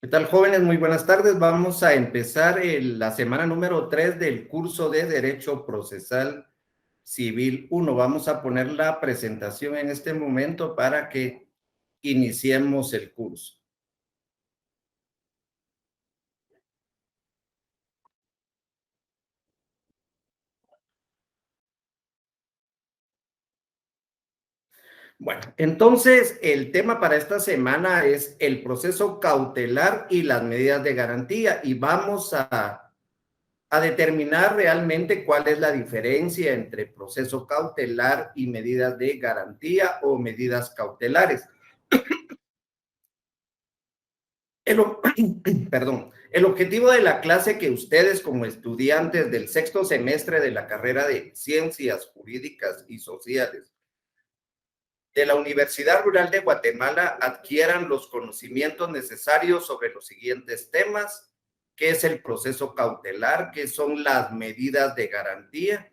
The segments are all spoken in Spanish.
¿Qué tal, jóvenes? Muy buenas tardes. Vamos a empezar la semana número 3 del curso de Derecho Procesal Civil 1. Vamos a poner la presentación en este momento para que iniciemos el curso. Bueno, entonces el tema para esta semana es el proceso cautelar y las medidas de garantía, y vamos a determinar realmente cuál es la diferencia entre proceso cautelar y medidas de garantía o medidas cautelares. Perdón, el objetivo de la clase que ustedes como estudiantes del sexto semestre de la carrera de Ciencias Jurídicas y Sociales de la Universidad Rural de Guatemala adquieran los conocimientos necesarios sobre los siguientes temas: qué es el proceso cautelar, qué son las medidas de garantía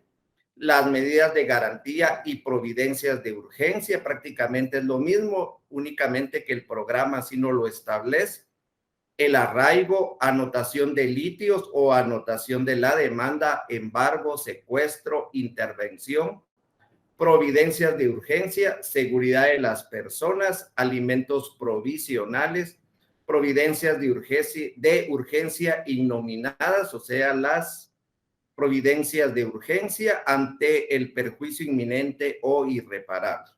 y providencias de urgencia. Prácticamente es lo mismo, únicamente que el programa así no lo establece. El arraigo, anotación de litios o anotación de la demanda, embargo, secuestro, intervención, providencias de urgencia, seguridad de las personas, alimentos provisionales, providencias de urgencia innominadas, o sea, las providencias de urgencia ante el perjuicio inminente o irreparable.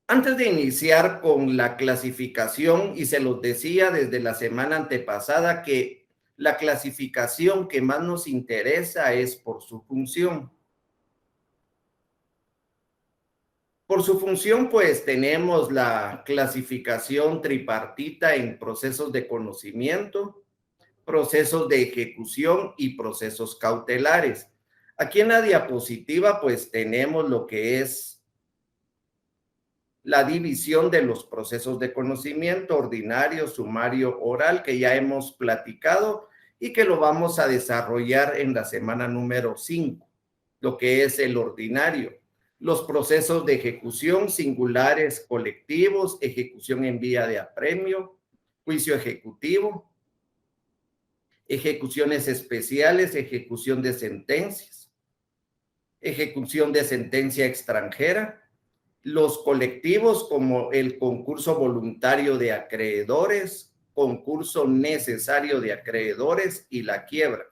Antes de iniciar con la clasificación, y se los decía desde la semana antepasada, que la clasificación que más nos interesa es por su función. Por su función, pues tenemos la clasificación tripartita en procesos de conocimiento, procesos de ejecución y procesos cautelares. Aquí en la diapositiva, pues tenemos lo que es la división de los procesos de conocimiento: ordinario, sumario, oral, que ya hemos platicado y que lo vamos a desarrollar en la semana número 5, lo que es el ordinario. Los procesos de ejecución: singulares, colectivos, ejecución en vía de apremio, juicio ejecutivo, ejecuciones especiales, ejecución de sentencias, ejecución de sentencia extranjera. Los colectivos, como el concurso voluntario de acreedores, concurso necesario de acreedores y la quiebra.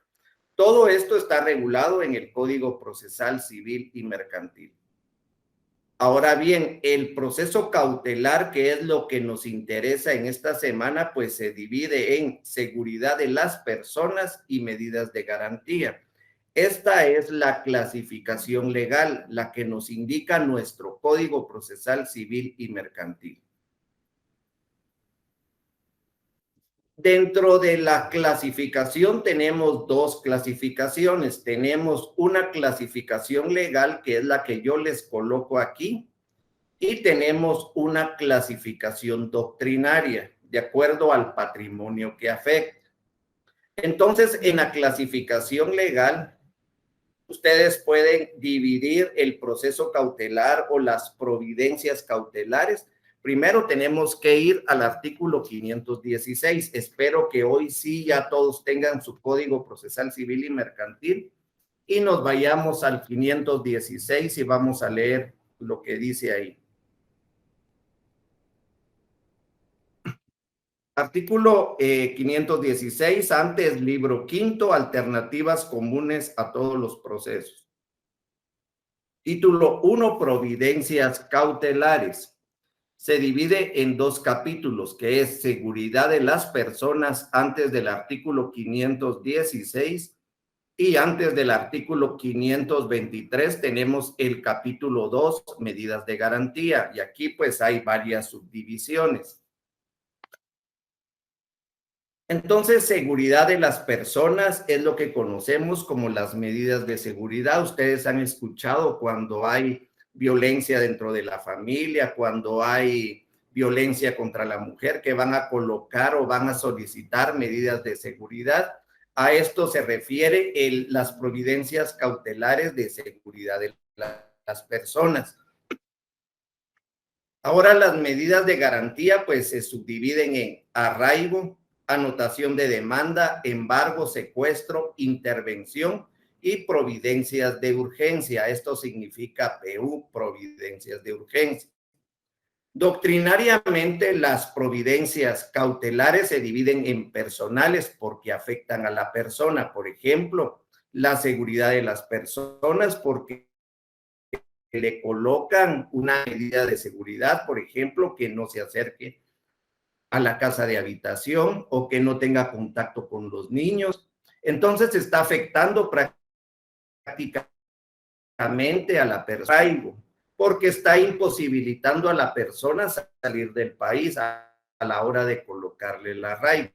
Todo esto está regulado en el Código Procesal Civil y Mercantil. Ahora bien, el proceso cautelar, que es lo que nos interesa en esta semana, pues se divide en seguridad de las personas y medidas de garantía. Esta es la clasificación legal, la que nos indica nuestro Código Procesal Civil y Mercantil. Dentro de la clasificación tenemos dos clasificaciones. Tenemos una clasificación legal, que es la que yo les coloco aquí, y tenemos una clasificación doctrinaria, de acuerdo al patrimonio que afecta. Entonces, en la clasificación legal, ustedes pueden dividir el proceso cautelar o las providencias cautelares. Primero tenemos que ir al artículo 516. Espero que hoy sí ya todos tengan su Código Procesal Civil y Mercantil, y nos vayamos al 516 y vamos a leer lo que dice ahí. Artículo 516, antes libro quinto, alternativas comunes a todos los procesos. Título 1, providencias cautelares. Se divide en dos capítulos, que es seguridad de las personas antes del artículo 516, y antes del artículo 523 tenemos el capítulo 2, medidas de garantía, y aquí pues hay varias subdivisiones. Entonces, seguridad de las personas es lo que conocemos como las medidas de seguridad. Ustedes han escuchado cuando hay violencia dentro de la familia, cuando hay violencia contra la mujer, que van a colocar o van a solicitar medidas de seguridad. A esto se refiere las providencias cautelares de seguridad de las personas. Ahora las medidas de garantía pues se subdividen en arraigo, anotación de demanda, embargo, secuestro, intervención y providencias de urgencia. Esto significa PU, providencias de urgencia. Doctrinariamente, las providencias cautelares se dividen en personales porque afectan a la persona. Por ejemplo, la seguridad de las personas porque le colocan una medida de seguridad, por ejemplo, que no se acerque a la casa de habitación o que no tenga contacto con los niños. Entonces está afectando prácticamente a la persona porque está imposibilitando a la persona salir del país a la hora de colocarle el arraigo.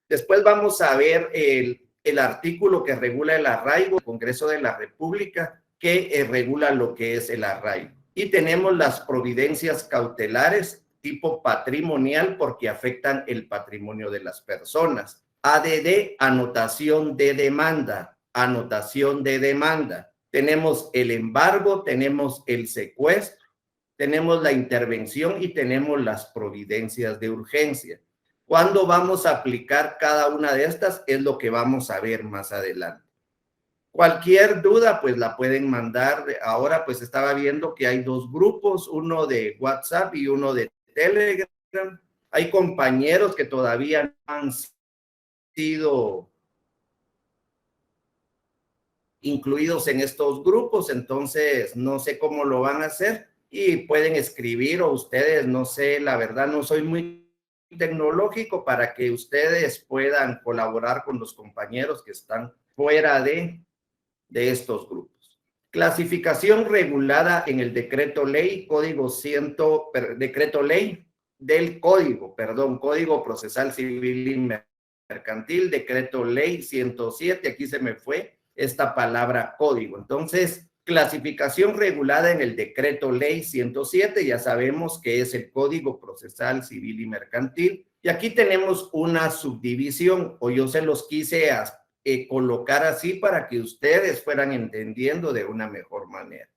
Después vamos a ver el artículo que regula el arraigo, el Congreso de la República, que regula lo que es el arraigo. Y tenemos las providencias cautelares tipo patrimonial porque afectan el patrimonio de las personas. ADD, anotación de demanda, anotación de demanda. Tenemos el embargo, tenemos el secuestro, tenemos la intervención y tenemos las providencias de urgencia. ¿Cuándo vamos a aplicar cada una de estas? Es lo que vamos a ver más adelante. Cualquier duda, pues la pueden mandar. Ahora, pues estaba viendo que hay dos grupos, uno de WhatsApp y uno de Telegram. Hay compañeros que todavía no han sido incluidos en estos grupos, entonces no sé cómo lo van a hacer y pueden escribir o ustedes, no sé, la verdad no soy muy tecnológico para que ustedes puedan colaborar con los compañeros que están fuera de estos grupos. Clasificación regulada en el decreto ley, decreto ley del código, Código Procesal Civil y Mercantil, decreto ley 107, aquí se me fue esta palabra código. Entonces, clasificación regulada en el decreto ley 107, ya sabemos que es el Código Procesal Civil y Mercantil, y aquí tenemos una subdivisión, o yo se los quise colocar así para que ustedes fueran entendiendo de una mejor manera.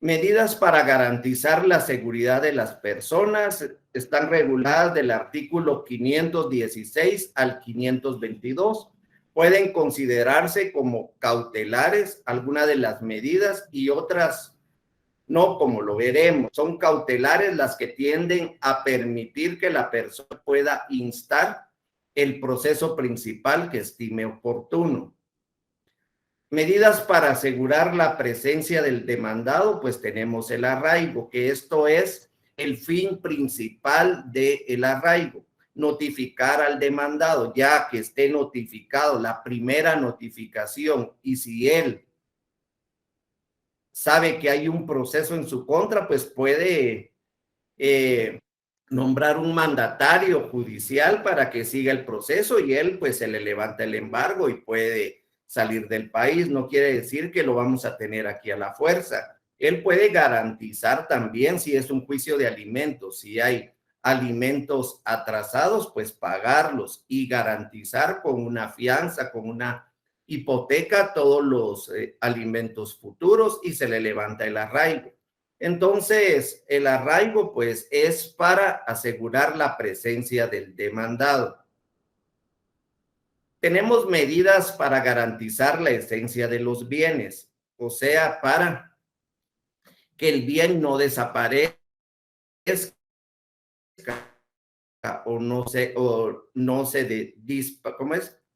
Medidas para garantizar la seguridad de las personas están reguladas del artículo 516 al 522. Pueden considerarse como cautelares algunas de las medidas y otras no, como lo veremos. Son cautelares las que tienden a permitir que la persona pueda instar el proceso principal que estime oportuno. Medidas para asegurar la presencia del demandado, pues tenemos el arraigo, que esto es el fin principal del arraigo, notificar al demandado, ya que esté notificado la primera notificación y si él sabe que hay un proceso en su contra, pues puede nombrar un mandatario judicial para que siga el proceso y él pues se le levanta el embargo y puede salir del país. No quiere decir que lo vamos a tener aquí a la fuerza. Él puede garantizar también si es un juicio de alimentos, si hay alimentos atrasados, pues pagarlos y garantizar con una fianza, con una hipoteca todos los alimentos futuros y se le levanta el arraigo. Entonces, el arraigo, pues, es para asegurar la presencia del demandado. Tenemos medidas para garantizar la esencia de los bienes, o sea, para que el bien no desaparezca o no se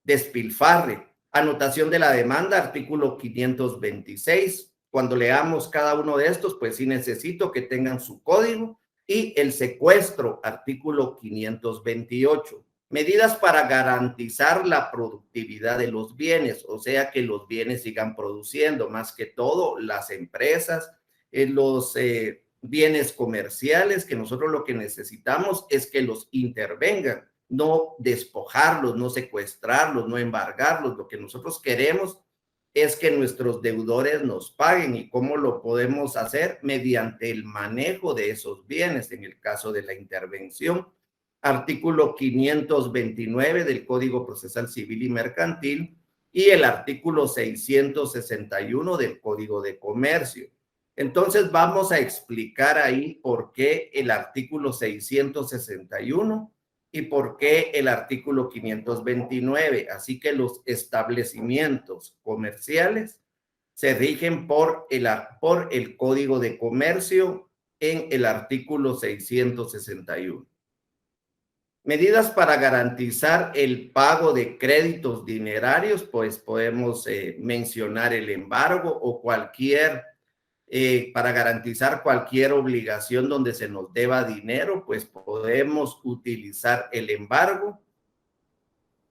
despilfarre. Anotación de la demanda, artículo 526. Cuando leamos cada uno de estos, pues sí necesito que tengan su código. Y el secuestro, artículo 528. Medidas para garantizar la productividad de los bienes, o sea, que los bienes sigan produciendo, más que todo las empresas, los bienes comerciales, que nosotros lo que necesitamos es que los intervengan, no despojarlos, no secuestrarlos, no embargarlos. Lo que nosotros queremos es que nuestros deudores nos paguen. ¿Y cómo lo podemos hacer? Mediante el manejo de esos bienes, en el caso de la intervención. Artículo 529 del Código Procesal Civil y Mercantil. y el artículo 661 del Código de Comercio. Entonces vamos a explicar ahí por qué el artículo 661 y por qué el artículo 529. Así que los establecimientos comerciales se rigen por el Código de Comercio en el artículo 661. Medidas para garantizar el pago de créditos dinerarios, pues podemos mencionar el embargo o para garantizar cualquier obligación donde se nos deba dinero, pues podemos utilizar el embargo.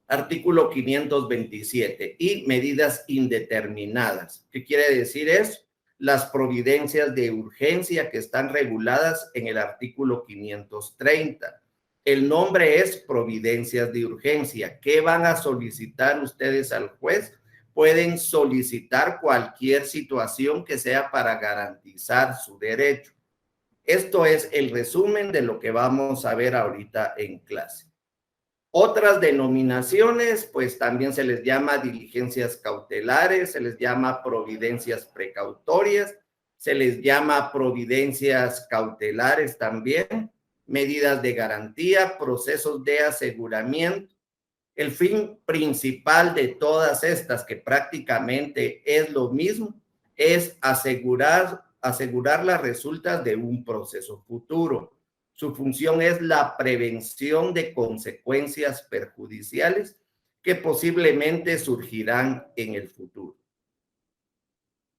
Artículo 527 y medidas indeterminadas. ¿Qué quiere decir eso? Las providencias de urgencia que están reguladas en el artículo 530. El nombre es providencias de urgencia. ¿Qué van a solicitar ustedes al juez? Pueden solicitar cualquier situación que sea para garantizar su derecho. Esto es el resumen de lo que vamos a ver ahorita en clase. Otras denominaciones, pues también se les llama diligencias cautelares, se les llama providencias precautorias, se les llama providencias cautelares también, medidas de garantía, procesos de aseguramiento. El fin principal de todas estas, que prácticamente es lo mismo, es asegurar las resultas de un proceso futuro. Su función es la prevención de consecuencias perjudiciales que posiblemente surgirán en el futuro.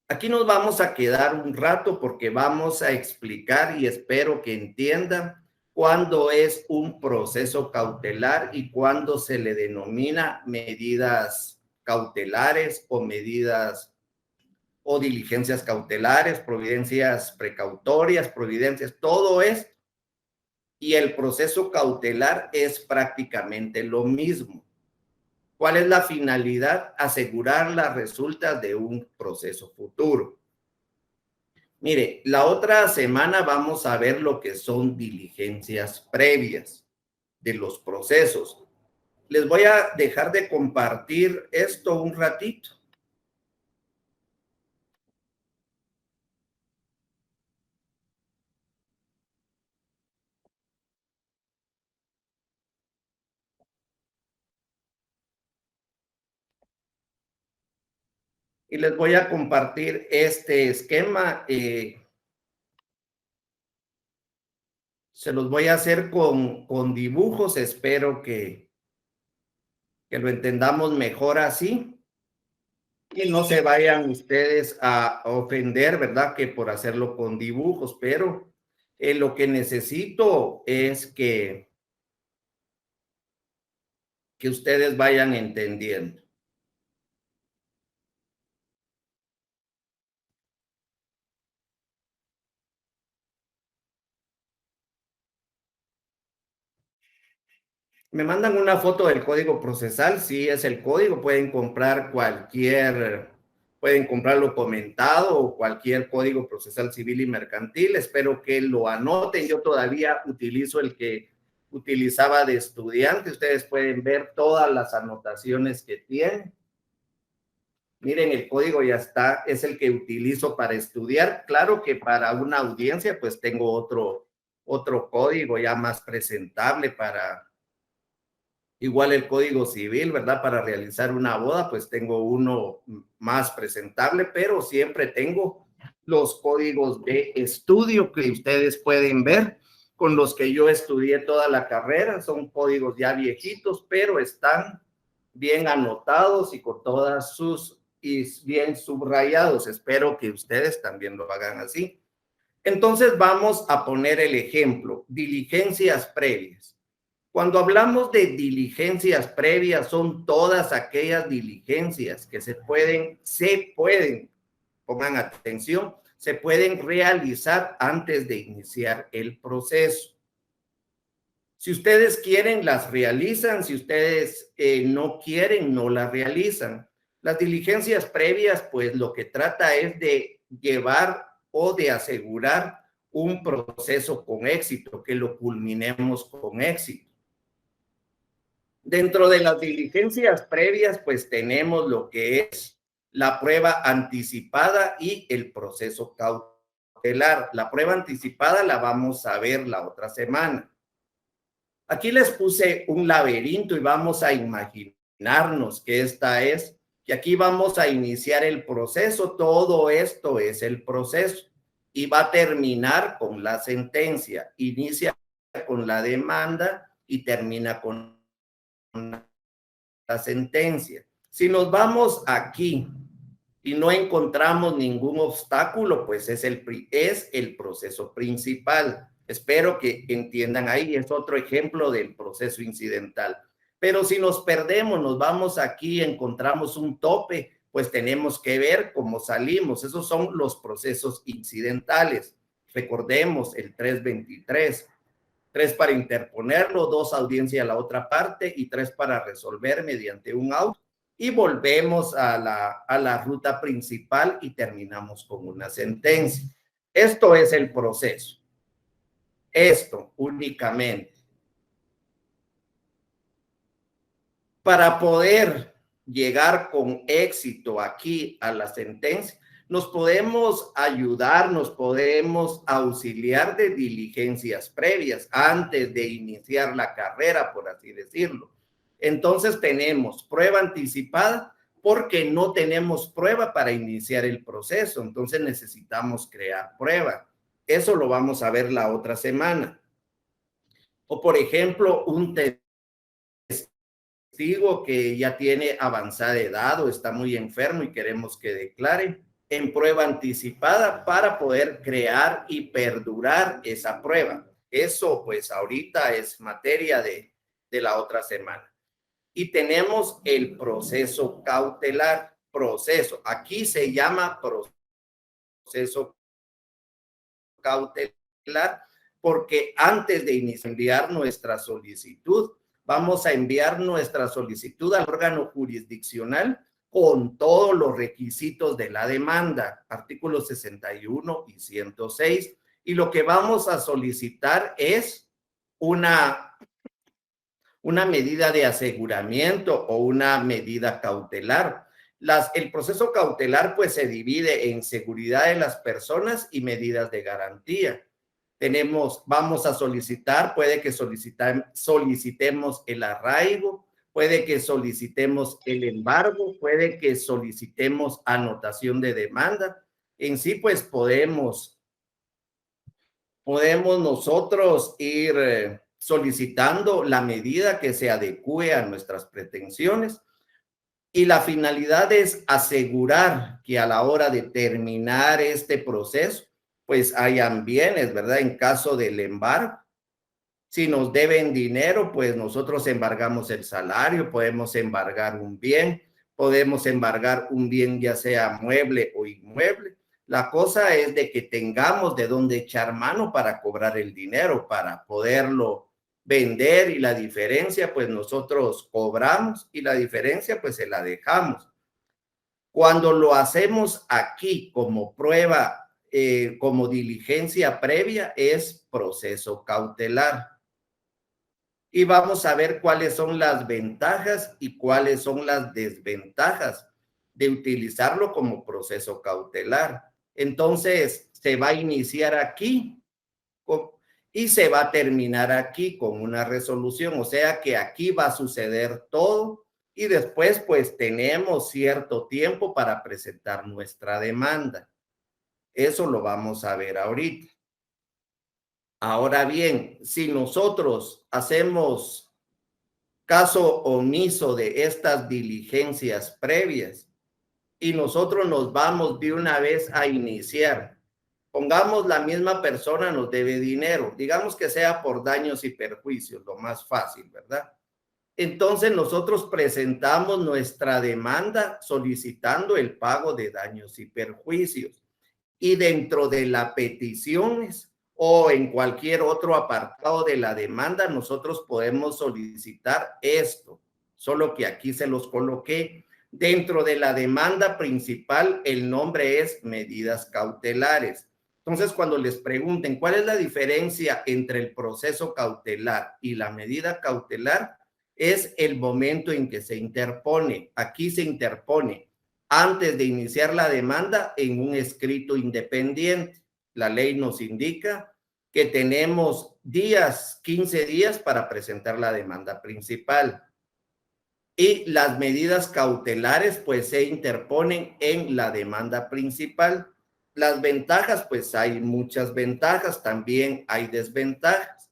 Aquí nos vamos a quedar un rato porque vamos a explicar y espero que entiendan cuándo es un proceso cautelar y cuándo se le denomina medidas cautelares o medidas o diligencias cautelares, providencias precautorias, providencias, todo esto. Y el proceso cautelar es prácticamente lo mismo. ¿Cuál es la finalidad? Asegurar las resultas de un proceso futuro. Mire, la otra semana vamos a ver lo que son diligencias previas de los procesos. Les voy a dejar de compartir esto un ratito. Y les voy a compartir este esquema. Se los voy a hacer con dibujos. Espero que lo entendamos mejor así. Y no se vayan ustedes a ofender, ¿verdad? Que por hacerlo con dibujos, pero lo que necesito es que ustedes vayan entendiendo. Me mandan una foto del código procesal, sí es el código, pueden comprar pueden comprarlo comentado o cualquier código procesal civil y mercantil. Espero que lo anoten. Yo todavía utilizo el que utilizaba de estudiante. Ustedes pueden ver todas las anotaciones que tiene. Miren, el código ya está, es el que utilizo para estudiar. Claro que para una audiencia, pues tengo otro código ya más presentable igual el código civil, ¿verdad? Para realizar una boda, pues tengo uno más presentable, pero siempre tengo los códigos de estudio que ustedes pueden ver, con los que yo estudié toda la carrera. Son códigos ya viejitos, pero están bien anotados y con todas y bien subrayados. Espero que ustedes también lo hagan así. Entonces vamos a poner el ejemplo, diligencias previas. Cuando hablamos de diligencias previas, son todas aquellas diligencias que se pueden, pongan atención, se pueden realizar antes de iniciar el proceso. Si ustedes quieren, las realizan. Si ustedes no quieren, no las realizan. Las diligencias previas, pues lo que trata es de llevar o de asegurar un proceso con éxito, que lo culminemos con éxito. Dentro de las diligencias previas, pues tenemos lo que es la prueba anticipada y el proceso cautelar. La prueba anticipada la vamos a ver la otra semana. Aquí les puse un laberinto y vamos a imaginarnos que que aquí vamos a iniciar el proceso. Todo esto es el proceso y va a terminar con la sentencia. Inicia con la demanda y termina con la sentencia. Si nos vamos aquí y no encontramos ningún obstáculo, pues es el proceso principal. Espero que entiendan ahí, es otro ejemplo del proceso incidental. Pero si nos perdemos, nos vamos aquí, encontramos un tope, pues tenemos que ver cómo salimos. Esos son los procesos incidentales. Recordemos el 323. 3 para interponerlo, 2 audiencia a la otra parte y 3 para resolver mediante un auto. Y volvemos a la ruta principal y terminamos con una sentencia. Esto es el proceso. Esto únicamente. Para poder llegar con éxito aquí a la sentencia, nos podemos ayudar, nos podemos auxiliar de diligencias previas antes de iniciar la carrera, por así decirlo. Entonces tenemos prueba anticipada porque no tenemos prueba para iniciar el proceso, entonces necesitamos crear prueba. Eso lo vamos a ver la otra semana. O por ejemplo, un testigo que ya tiene avanzada edad o está muy enfermo y queremos que declare en prueba anticipada para poder crear y perdurar esa prueba. Eso pues ahorita es materia de la otra semana. Y tenemos el proceso cautelar. Proceso, aquí se llama proceso cautelar porque antes de iniciar nuestra solicitud, vamos a enviar nuestra solicitud al órgano jurisdiccional con todos los requisitos de la demanda, artículos 61 y 106, y lo que vamos a solicitar es una medida de aseguramiento o una medida cautelar. El proceso cautelar pues se divide en seguridad de las personas y medidas de garantía. Vamos a solicitar, puede que solicitemos el arraigo, puede que solicitemos el embargo, puede que solicitemos anotación de demanda. En sí, pues podemos nosotros ir solicitando la medida que se adecue a nuestras pretensiones. Y la finalidad es asegurar que a la hora de terminar este proceso, pues hayan bienes, ¿verdad? En caso del embargo, si nos deben dinero, pues nosotros embargamos el salario, podemos embargar un bien, podemos embargar un bien ya sea mueble o inmueble. La cosa es de que tengamos de dónde echar mano para cobrar el dinero, para poderlo vender y la diferencia, pues nosotros cobramos y la diferencia, pues se la dejamos. Cuando lo hacemos aquí como prueba, como diligencia previa, es proceso cautelar. Y vamos a ver cuáles son las ventajas y cuáles son las desventajas de utilizarlo como proceso cautelar. Entonces, se va a iniciar aquí y se va a terminar aquí con una resolución. O sea que aquí va a suceder todo y después pues tenemos cierto tiempo para presentar nuestra demanda. Eso lo vamos a ver ahorita. Ahora bien, si nosotros hacemos caso omiso de estas diligencias previas y nosotros nos vamos de una vez a iniciar, pongamos la misma persona nos debe dinero, digamos que sea por daños y perjuicios, lo más fácil, ¿verdad? Entonces nosotros presentamos nuestra demanda solicitando el pago de daños y perjuicios y dentro de la peticiones o en cualquier otro apartado de la demanda, nosotros podemos solicitar esto, solo que aquí se los coloqué. Dentro de la demanda principal, el nombre es medidas cautelares. Entonces, cuando les pregunten cuál es la diferencia entre el proceso cautelar y la medida cautelar, es el momento en que se interpone. Aquí se interpone antes de iniciar la demanda en un escrito independiente. La ley nos indica que tenemos 15 días para presentar la demanda principal. Y las medidas cautelares pues se interponen en la demanda principal. Las ventajas, pues hay muchas ventajas, también hay desventajas.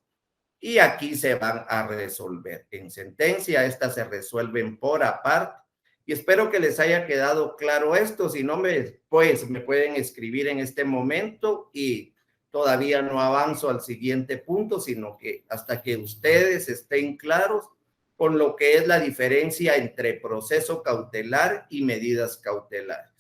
Y aquí se van a resolver en sentencia. Estas se resuelven por aparte. Y espero que les haya quedado claro esto. Si no, pues me pueden escribir en este momento y todavía no avanzo al siguiente punto, sino que hasta que ustedes estén claros con lo que es la diferencia entre proceso cautelar y medidas cautelares.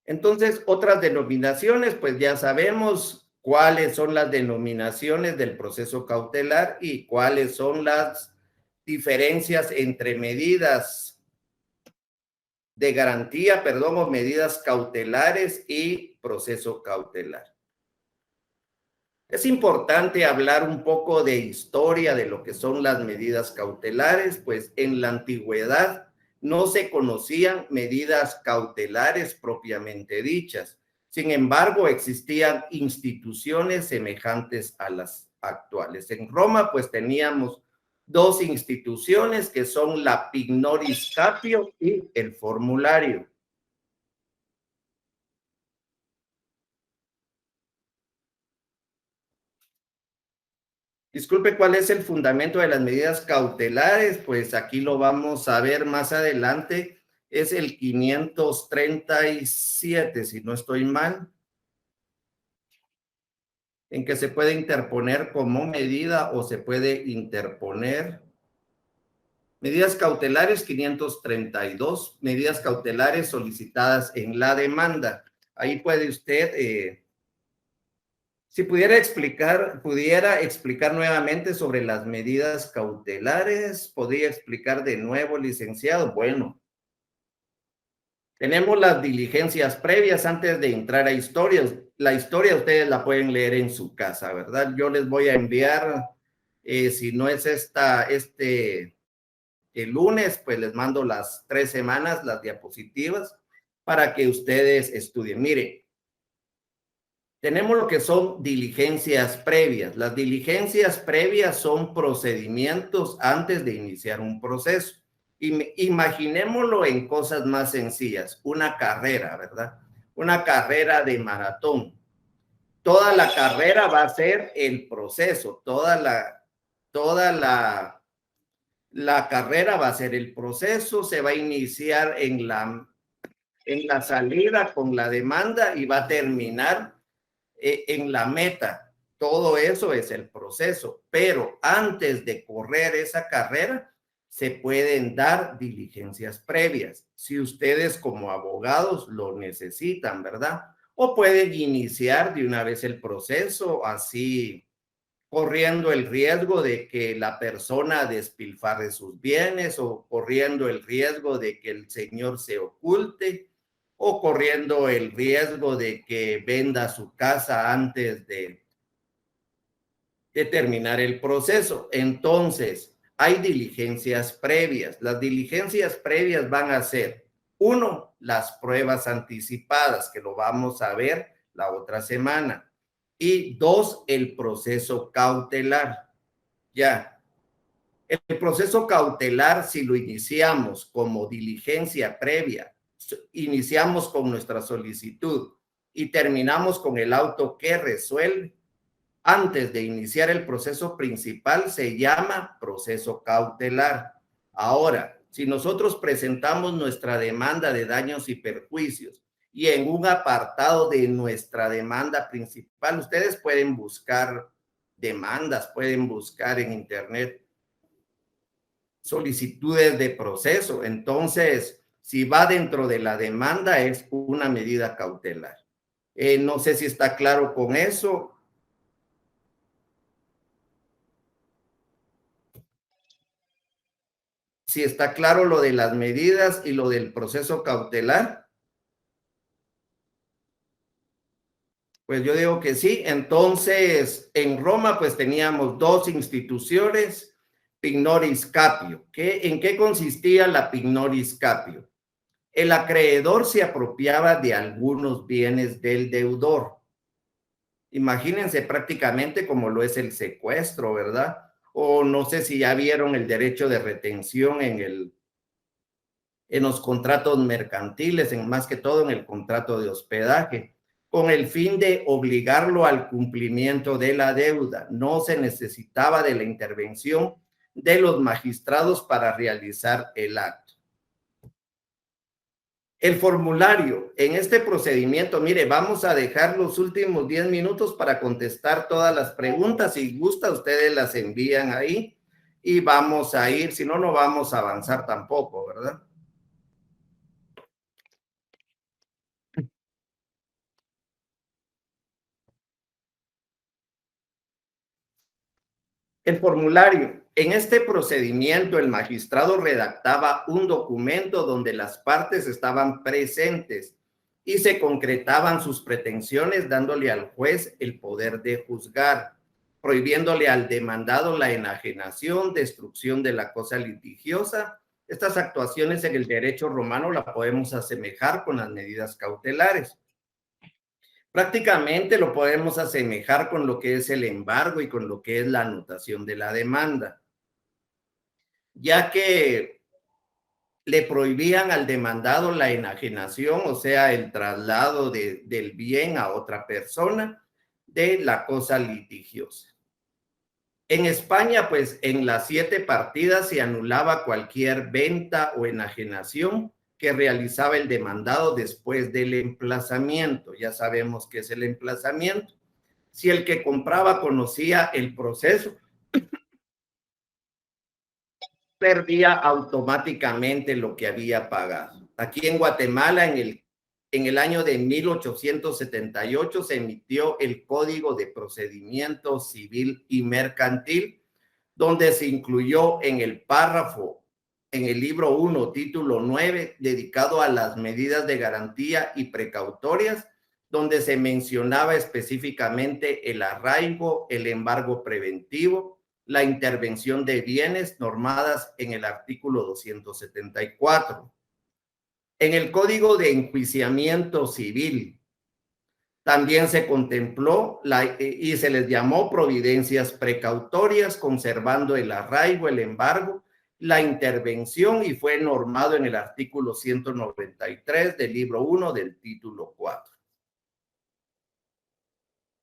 Entonces, otras denominaciones, pues ya sabemos cuáles son las denominaciones del proceso cautelar y cuáles son las diferencias entre medidas de garantía, perdón, o medidas cautelares y proceso cautelar. Es importante hablar un poco de historia de lo que son las medidas cautelares, pues en la antigüedad no se conocían medidas cautelares propiamente dichas. Sin embargo, existían instituciones semejantes a las actuales. En Roma, pues teníamos dos instituciones que son la Pignoris Capio y el formulario. Disculpe, ¿cuál es el fundamento de las medidas cautelares? Pues aquí lo vamos a ver más adelante. Es el 537, si no estoy mal, en que se puede interponer como medida o se puede interponer. Medidas cautelares 532, medidas cautelares solicitadas en la demanda. Ahí puede usted si pudiera explicar nuevamente sobre las medidas cautelares, podría explicar de nuevo, licenciado. Bueno, tenemos las diligencias previas antes de entrar a historias. La historia ustedes la pueden leer en su casa, ¿verdad? Yo les voy a enviar, si no es el lunes, pues les mando las 3 semanas, las diapositivas, para que ustedes estudien. Mire, tenemos lo que son diligencias previas. Las diligencias previas son procedimientos antes de iniciar un proceso. Imaginémoslo en cosas más sencillas. Una carrera, ¿verdad? Una carrera de maratón. Toda la carrera va a ser el proceso. La carrera va a ser el proceso. Se va a iniciar en la salida con la demanda y va a terminar en la meta. Todo eso es el proceso, pero antes de correr esa carrera, se pueden dar diligencias previas, si ustedes como abogados lo necesitan, ¿verdad? O pueden iniciar de una vez el proceso, así corriendo el riesgo de que la persona despilfarre sus bienes o corriendo el riesgo de que el señor se oculte o corriendo el riesgo de que venda su casa antes de terminar el proceso. Entonces, hay diligencias previas. Las diligencias previas van a ser, uno, las pruebas anticipadas, que lo vamos a ver la otra semana. Y dos, el proceso cautelar. Ya, el proceso cautelar, si lo iniciamos como diligencia previa, iniciamos con nuestra solicitud y terminamos con el auto que resuelve, antes de iniciar el proceso principal, se llama proceso cautelar. Ahora, si nosotros presentamos nuestra demanda de daños y perjuicios y en un apartado de nuestra demanda principal, ustedes pueden buscar demandas, pueden buscar en internet solicitudes de proceso. Entonces, si va dentro de la demanda, es una medida cautelar. No sé si está claro con eso. Si está claro lo de las medidas y lo del proceso cautelar. Pues yo digo que sí. Entonces, en Roma, pues teníamos dos instituciones, pignoris capio. ¿En qué consistía la pignoris capio? El acreedor se apropiaba de algunos bienes del deudor. Imagínense prácticamente como lo es el secuestro, ¿verdad? O no sé si ya vieron el derecho de retención en los contratos mercantiles, más que todo en el contrato de hospedaje, con el fin de obligarlo al cumplimiento de la deuda. No se necesitaba de la intervención de los magistrados para realizar el acto. El formulario, en este procedimiento, mire, vamos a dejar los últimos 10 minutos para contestar todas las preguntas. Si gusta, ustedes las envían ahí y vamos a ir, si no, no vamos a avanzar tampoco, ¿verdad? El formulario. En este procedimiento, el magistrado redactaba un documento donde las partes estaban presentes y se concretaban sus pretensiones, dándole al juez el poder de juzgar, prohibiéndole al demandado la enajenación, destrucción de la cosa litigiosa. Estas actuaciones en el derecho romano la podemos asemejar con las medidas cautelares. Prácticamente lo podemos asemejar con lo que es el embargo y con lo que es la anotación de la demanda, ya que le prohibían al demandado la enajenación, o sea, el traslado del bien a otra persona de la cosa litigiosa. En España, pues en las 7 partidas se anulaba cualquier venta o enajenación que realizaba el demandado después del emplazamiento. Ya sabemos qué es el emplazamiento. Si el que compraba conocía el proceso, perdía automáticamente lo que había pagado. Aquí en Guatemala, en el año de 1878, se emitió el Código de Procedimiento Civil y Mercantil, donde se incluyó en el párrafo, en el libro 1, título 9, dedicado a las medidas de garantía y precautorias, donde se mencionaba específicamente el arraigo, el embargo preventivo, la intervención de bienes normadas en el artículo 274. En el Código de Enjuiciamiento Civil también se contempló y se les llamó providencias precautorias, conservando el arraigo, el embargo, la intervención, y fue normado en el artículo 193 del libro 1 del título 4.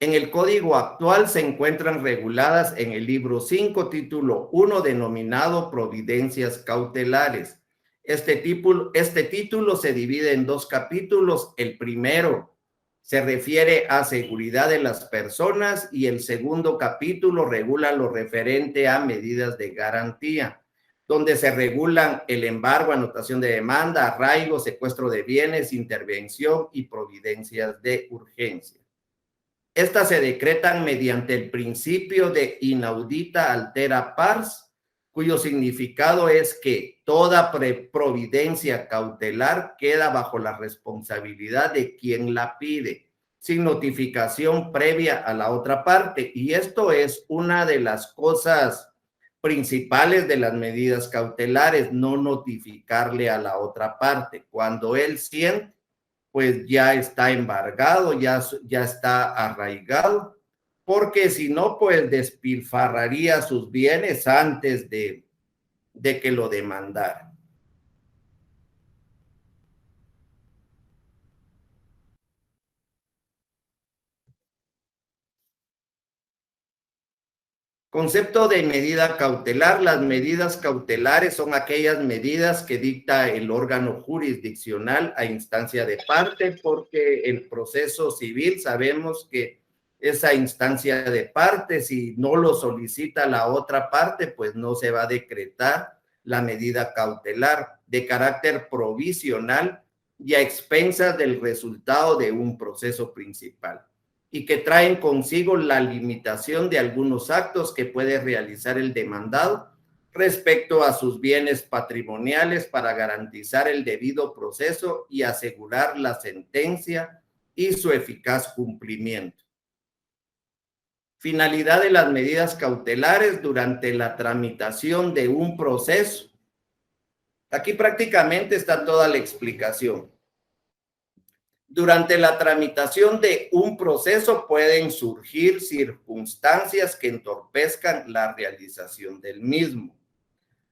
En el código actual se encuentran reguladas en el libro 5, título 1, denominado Providencias Cautelares. Este título se divide en 2 capítulos. El primero se refiere a seguridad de las personas y el segundo capítulo regula lo referente a medidas de garantía, donde se regulan el embargo, anotación de demanda, arraigo, secuestro de bienes, intervención y providencias de urgencia. Estas se decretan mediante el principio de inaudita altera pars, cuyo significado es que toda providencia cautelar queda bajo la responsabilidad de quien la pide, sin notificación previa a la otra parte. Y esto es una de las cosas principales de las medidas cautelares, no notificarle a la otra parte. Cuando él siente, pues ya está embargado, ya está arraigado, porque si no, pues despilfarraría sus bienes antes de que lo demandara. Concepto de medida cautelar. Las medidas cautelares son aquellas medidas que dicta el órgano jurisdiccional a instancia de parte, porque el proceso civil sabemos que esa instancia de parte, si no lo solicita la otra parte, pues no se va a decretar la medida cautelar, de carácter provisional y a expensas del resultado de un proceso principal, y que traen consigo la limitación de algunos actos que puede realizar el demandado respecto a sus bienes patrimoniales para garantizar el debido proceso y asegurar la sentencia y su eficaz cumplimiento. Finalidad de las medidas cautelares durante la tramitación de un proceso. Aquí prácticamente está toda la explicación. Durante la tramitación de un proceso pueden surgir circunstancias que entorpezcan la realización del mismo,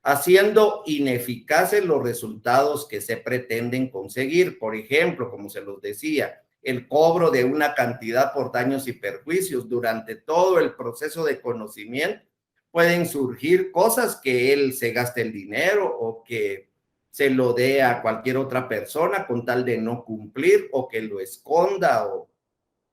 haciendo ineficaces los resultados que se pretenden conseguir. Por ejemplo, como se los decía, el cobro de una cantidad por daños y perjuicios. Durante todo el proceso de conocimiento pueden surgir cosas que él se gaste el dinero o que se lo dé a cualquier otra persona con tal de no cumplir, o que lo esconda o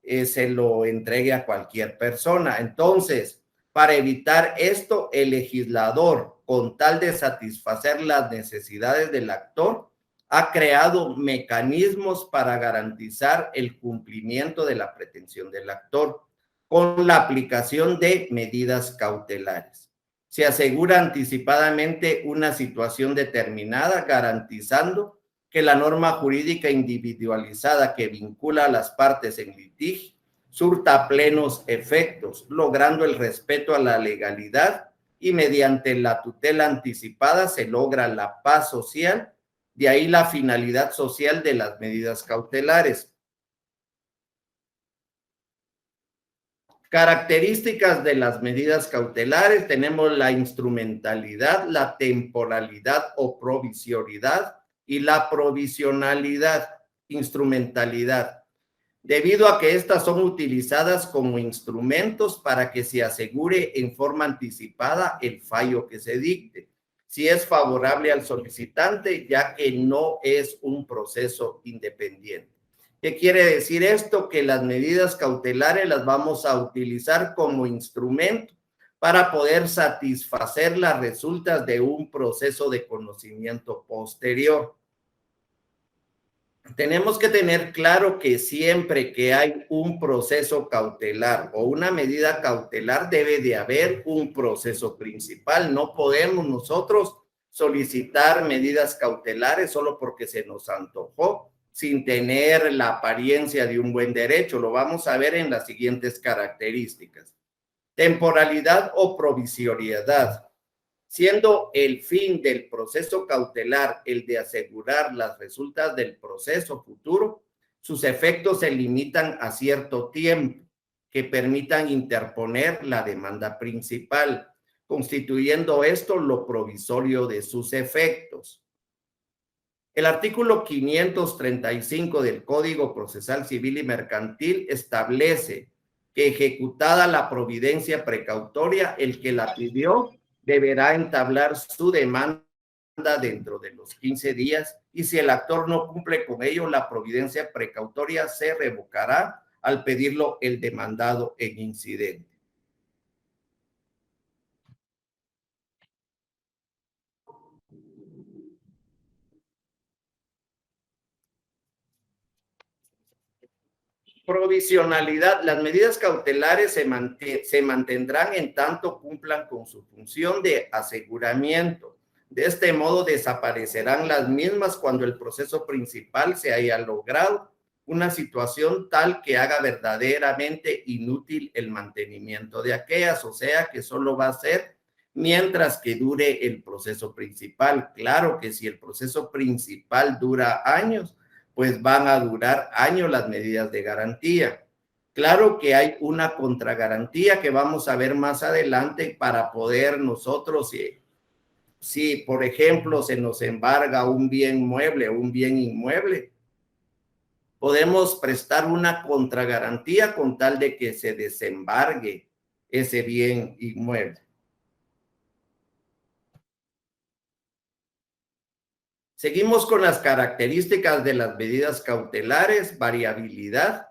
se lo entregue a cualquier persona. Entonces, para evitar esto, el legislador, con tal de satisfacer las necesidades del actor, ha creado mecanismos para garantizar el cumplimiento de la pretensión del actor con la aplicación de medidas cautelares. Se asegura anticipadamente una situación determinada, garantizando que la norma jurídica individualizada que vincula a las partes en litigio surta plenos efectos, logrando el respeto a la legalidad, y mediante la tutela anticipada se logra la paz social. De ahí la finalidad social de las medidas cautelares. Características de las medidas cautelares: tenemos la instrumentalidad, la temporalidad o provisionalidad y la provisionalidad. Instrumentalidad, debido a que estas son utilizadas como instrumentos para que se asegure en forma anticipada el fallo que se dicte, si es favorable al solicitante, ya que no es un proceso independiente. ¿Qué quiere decir esto? Que las medidas cautelares las vamos a utilizar como instrumento para poder satisfacer las resultas de un proceso de conocimiento posterior. Tenemos que tener claro que siempre que hay un proceso cautelar o una medida cautelar, debe de haber un proceso principal. No podemos nosotros solicitar medidas cautelares solo porque se nos antojó, sin tener la apariencia de un buen derecho. Lo vamos a ver en las siguientes características. Temporalidad o provisoriedad. Siendo el fin del proceso cautelar el de asegurar las resultas del proceso futuro, sus efectos se limitan a cierto tiempo que permitan interponer la demanda principal, constituyendo esto lo provisorio de sus efectos. El artículo 535 del Código Procesal Civil y Mercantil establece que, ejecutada la providencia precautoria, el que la pidió deberá entablar su demanda dentro de los 15 días, y si el actor no cumple con ello, la providencia precautoria se revocará al pedirlo el demandado en incidente. Provisionalidad. Las medidas cautelares se mantendrán en tanto cumplan con su función de aseguramiento. De este modo desaparecerán las mismas cuando el proceso principal se haya logrado una situación tal que haga verdaderamente inútil el mantenimiento de aquellas, o sea que solo va a ser mientras que dure el proceso principal. Claro que si el proceso principal dura años, pues van a durar años las medidas de garantía. Claro que hay una contragarantía que vamos a ver más adelante para poder nosotros, si por ejemplo se nos embarga un bien mueble o un bien inmueble, podemos prestar una contragarantía con tal de que se desembargue ese bien inmueble. Seguimos con las características de las medidas cautelares. Variabilidad.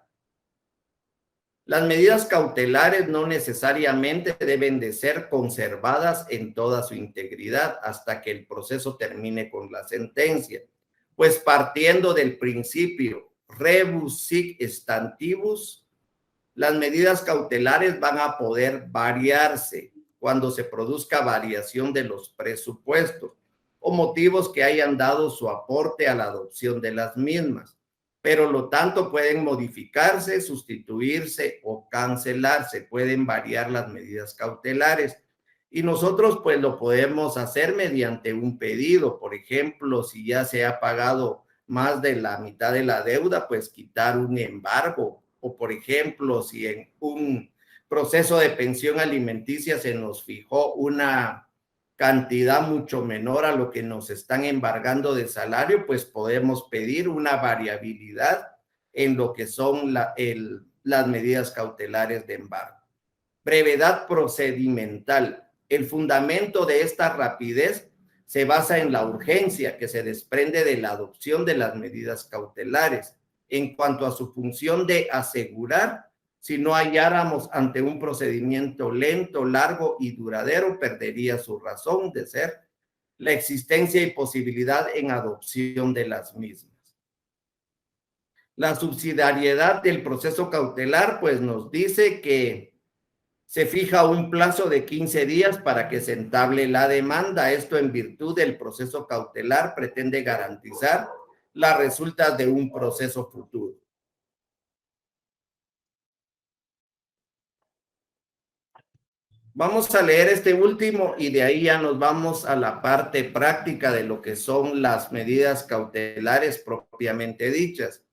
Las medidas cautelares no necesariamente deben de ser conservadas en toda su integridad hasta que el proceso termine con la sentencia, pues partiendo del principio rebus sic stantibus, las medidas cautelares van a poder variarse cuando se produzca variación de los presupuestos o motivos que hayan dado su aporte a la adopción de las mismas, pero lo tanto pueden modificarse, sustituirse o cancelarse, pueden variar las medidas cautelares. Y nosotros pues lo podemos hacer mediante un pedido. Por ejemplo, si ya se ha pagado más de la mitad de la deuda, pues quitar un embargo. O por ejemplo, si en un proceso de pensión alimenticia se nos fijó una cantidad mucho menor a lo que nos están embargando de salario, pues podemos pedir una variabilidad en lo que son las medidas cautelares de embargo. Brevedad procedimental. El fundamento de esta rapidez se basa en la urgencia que se desprende de la adopción de las medidas cautelares en cuanto a su función de asegurar. Si no halláramos ante un procedimiento lento, largo y duradero, perdería su razón de ser la existencia y posibilidad en adopción de las mismas. La subsidiariedad del proceso cautelar, pues nos dice que se fija un plazo de 15 días para que se entable la demanda. Esto en virtud del proceso cautelar pretende garantizar las resultas de un proceso futuro. Vamos a leer este último y de ahí ya nos vamos a la parte práctica de lo que son las medidas cautelares propiamente dichas.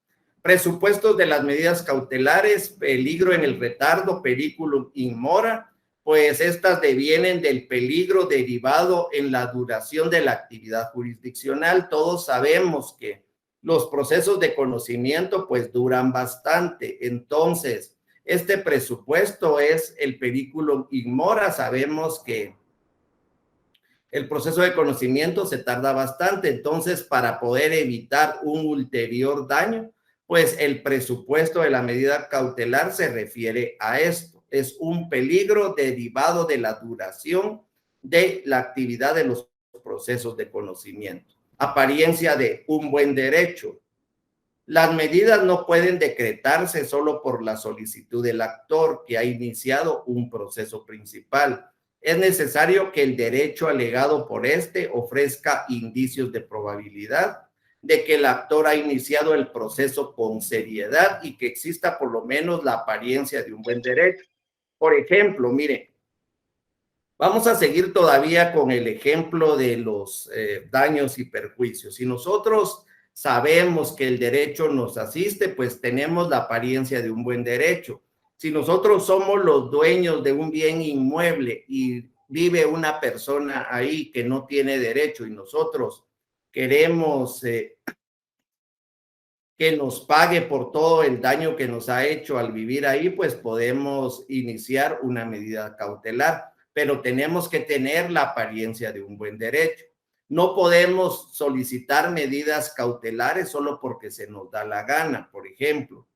Presupuestos de las medidas cautelares, peligro en el retardo, periculum in mora, pues estas devienen del peligro derivado en la duración de la actividad jurisdiccional. Todos sabemos que los procesos de conocimiento pues duran bastante, entonces este presupuesto es el periculum in mora. Sabemos que el proceso de conocimiento se tarda bastante, entonces para poder evitar un ulterior daño, pues el presupuesto de la medida cautelar se refiere a esto. Es un peligro derivado de la duración de la actividad de los procesos de conocimiento. Apariencia de un buen derecho. Las medidas no pueden decretarse solo por la solicitud del actor que ha iniciado un proceso principal. Es necesario que el derecho alegado por este ofrezca indicios de probabilidad de que el actor ha iniciado el proceso con seriedad y que exista por lo menos la apariencia de un buen derecho. Por ejemplo, mire, vamos a seguir todavía con el ejemplo de los daños y perjuicios. Si nosotros sabemos que el derecho nos asiste, pues tenemos la apariencia de un buen derecho. Si nosotros somos los dueños de un bien inmueble y vive una persona ahí que no tiene derecho y nosotros queremos que nos pague por todo el daño que nos ha hecho al vivir ahí, pues podemos iniciar una medida cautelar, pero tenemos que tener la apariencia de un buen derecho. No podemos solicitar medidas cautelares solo porque se nos da la gana. Por ejemplo,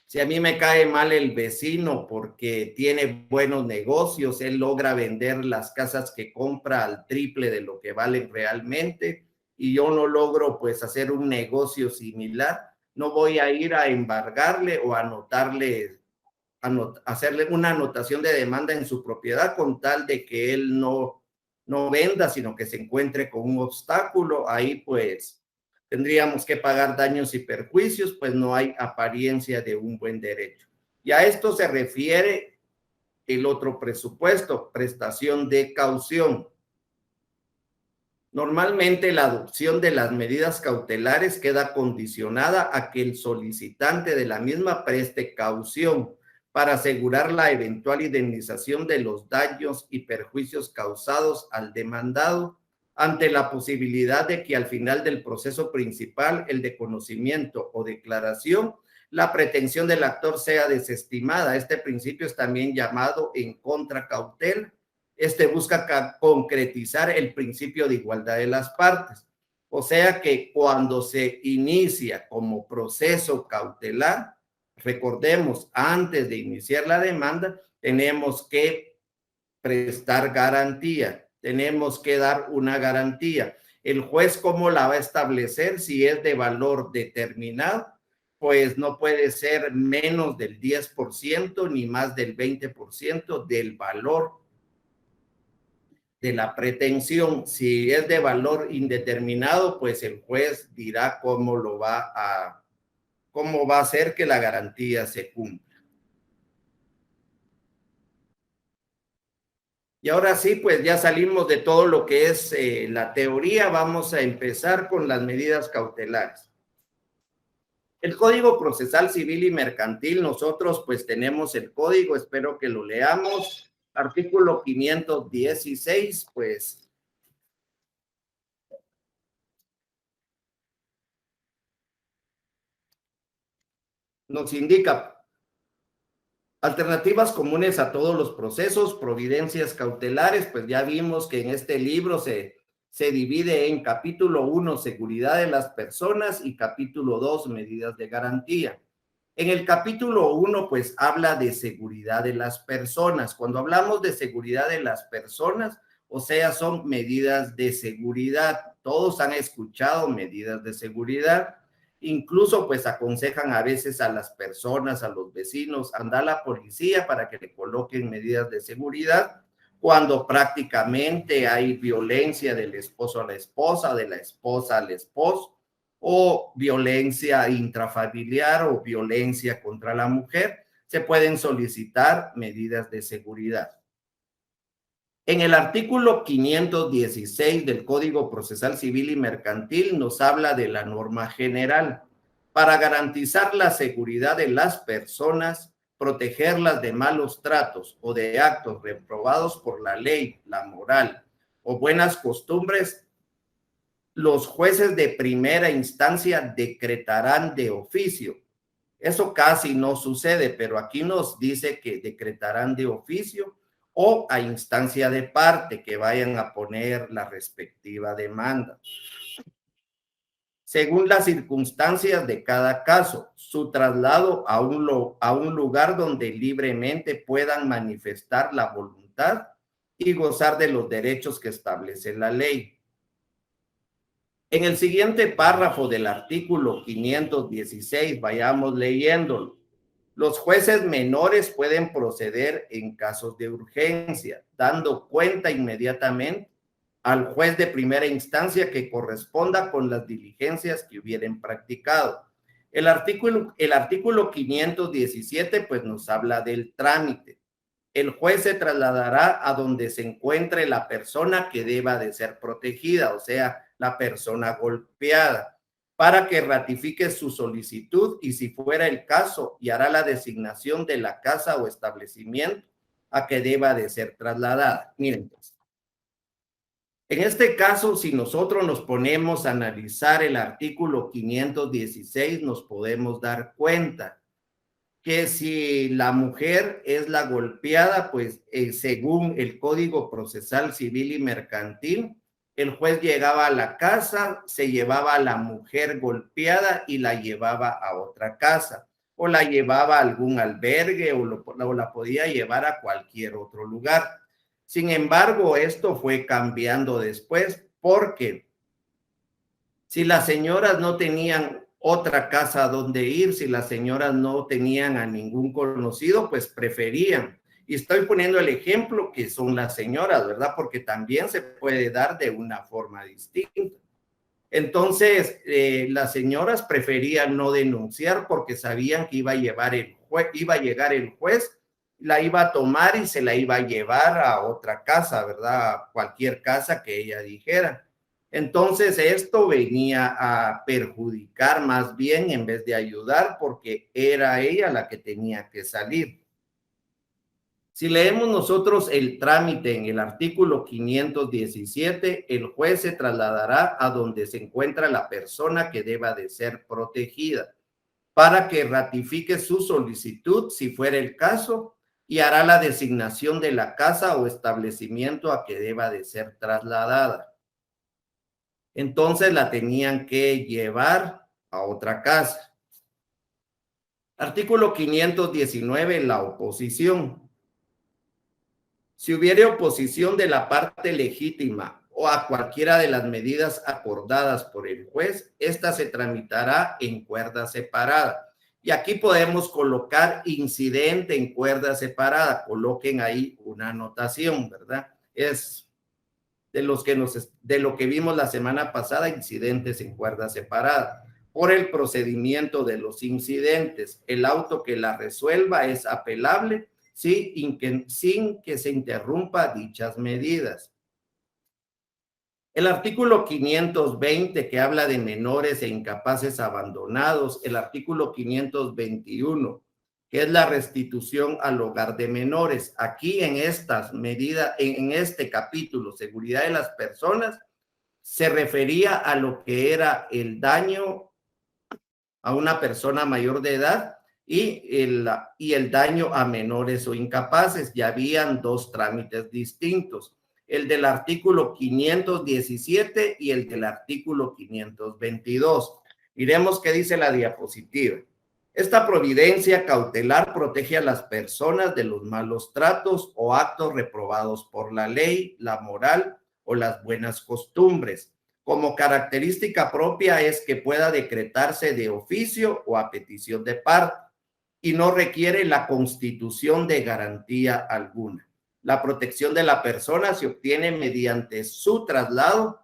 si a mí me cae mal el vecino porque tiene buenos negocios, él logra vender las casas que compra al triple de lo que valen realmente y yo no logro pues hacer un negocio similar, no voy a ir a embargarle o a hacerle una anotación de demanda en su propiedad con tal de que él no venda, sino que se encuentre con un obstáculo. Ahí pues tendríamos que pagar daños y perjuicios, pues no hay apariencia de un buen derecho. Y a esto se refiere el otro presupuesto, prestación de caución. Normalmente la adopción de las medidas cautelares queda condicionada a que el solicitante de la misma preste caución para asegurar la eventual indemnización de los daños y perjuicios causados al demandado ante la posibilidad de que al final del proceso principal, el de conocimiento o declaración, la pretensión del actor sea desestimada. Este principio es también llamado en contracautela. Este busca concretizar el principio de igualdad de las partes. O sea que cuando se inicia como proceso cautelar, recordemos, antes de iniciar la demanda, tenemos que prestar garantía, tenemos que dar una garantía. El juez, ¿cómo la va a establecer? Si es de valor determinado, pues no puede ser menos del 10% ni más del 20% del valor de la pretensión. Si es de valor indeterminado, pues el juez dirá cómo va a hacer que la garantía se cumpla. Y ahora sí, pues ya salimos de todo lo que es la teoría. Vamos a empezar con las medidas cautelares. El Código Procesal Civil y Mercantil, nosotros pues tenemos el código, espero que lo leamos. Artículo 516, pues nos indica alternativas comunes a todos los procesos, providencias cautelares. Pues ya vimos que en este libro se divide en capítulo 1, seguridad de las personas, y capítulo 2, medidas de garantía. En el capítulo 1, pues habla de seguridad de las personas. Cuando hablamos de seguridad de las personas, o sea, son medidas de seguridad. Todos han escuchado medidas de seguridad. Incluso pues aconsejan a veces a las personas, a los vecinos, anda a la policía para que le coloquen medidas de seguridad cuando prácticamente hay violencia del esposo a la esposa, de la esposa al esposo, o violencia intrafamiliar o violencia contra la mujer. Se pueden solicitar medidas de seguridad. En el artículo 516 del Código Procesal Civil y Mercantil nos habla de la norma general para garantizar la seguridad de las personas, protegerlas de malos tratos o de actos reprobados por la ley, la moral o buenas costumbres. Los jueces de primera instancia decretarán de oficio. Eso casi no sucede, pero aquí nos dice que decretarán de oficio o a instancia de parte que vayan a poner la respectiva demanda. Según las circunstancias de cada caso, su traslado a un lugar donde libremente puedan manifestar la voluntad y gozar de los derechos que establece la ley. En el siguiente párrafo del artículo 516, vayamos leyéndolo. Los jueces menores pueden proceder en casos de urgencia, dando cuenta inmediatamente al juez de primera instancia que corresponda con las diligencias que hubieran practicado. El artículo 517 pues nos habla del trámite. El juez se trasladará a donde se encuentre la persona que deba de ser protegida, o sea, la persona golpeada, para que ratifique su solicitud y, si fuera el caso, y hará la designación de la casa o establecimiento a que deba de ser trasladada. Miren, pues, en este caso, si nosotros nos ponemos a analizar el artículo 516, nos podemos dar cuenta que si la mujer es la golpeada, pues según el Código Procesal Civil y Mercantil, el juez llegaba a la casa, se llevaba a la mujer golpeada y la llevaba a otra casa, o la llevaba a algún albergue, o la podía llevar a cualquier otro lugar. Sin embargo, esto fue cambiando después, porque si las señoras no tenían otra casa donde ir, si las señoras no tenían a ningún conocido, pues preferían. Y estoy poniendo el ejemplo que son las señoras, ¿verdad? Porque también se puede dar de una forma distinta. Entonces, las señoras preferían no denunciar porque sabían que iba a llegar el juez, la iba a tomar y se la iba a llevar a otra casa, ¿verdad? A cualquier casa que ella dijera. Entonces, esto venía a perjudicar más bien en vez de ayudar, porque era ella la que tenía que salir. Si leemos nosotros el trámite en el artículo 517, el juez se trasladará a donde se encuentra la persona que deba de ser protegida para que ratifique su solicitud, si fuera el caso, y hará la designación de la casa o establecimiento a que deba de ser trasladada. Entonces la tenían que llevar a otra casa. Artículo 519, la oposición. Si hubiere oposición de la parte legítima o a cualquiera de las medidas acordadas por el juez, esta se tramitará en cuerda separada. Y aquí podemos colocar incidente en cuerda separada. Coloquen ahí una anotación, ¿verdad? Es de lo que vimos la semana pasada, incidentes en cuerda separada, por el procedimiento de los incidentes. El auto que la resuelva es apelable, ¿sí? Sin que se interrumpa dichas medidas. El artículo 520 que habla de menores e incapaces abandonados, el artículo 521 que es la restitución al hogar de menores. Aquí en estas medidas, en este capítulo, seguridad de las personas, se refería a lo que era el daño a una persona mayor de edad y el daño a menores o incapaces. Ya habían dos trámites distintos, el del artículo 517 y el del artículo 522. Miremos qué dice la diapositiva. Esta providencia cautelar protege a las personas de los malos tratos o actos reprobados por la ley, la moral o las buenas costumbres. Como característica propia es que pueda decretarse de oficio o a petición de parte y no requiere la constitución de garantía alguna. La protección de la persona se obtiene mediante su traslado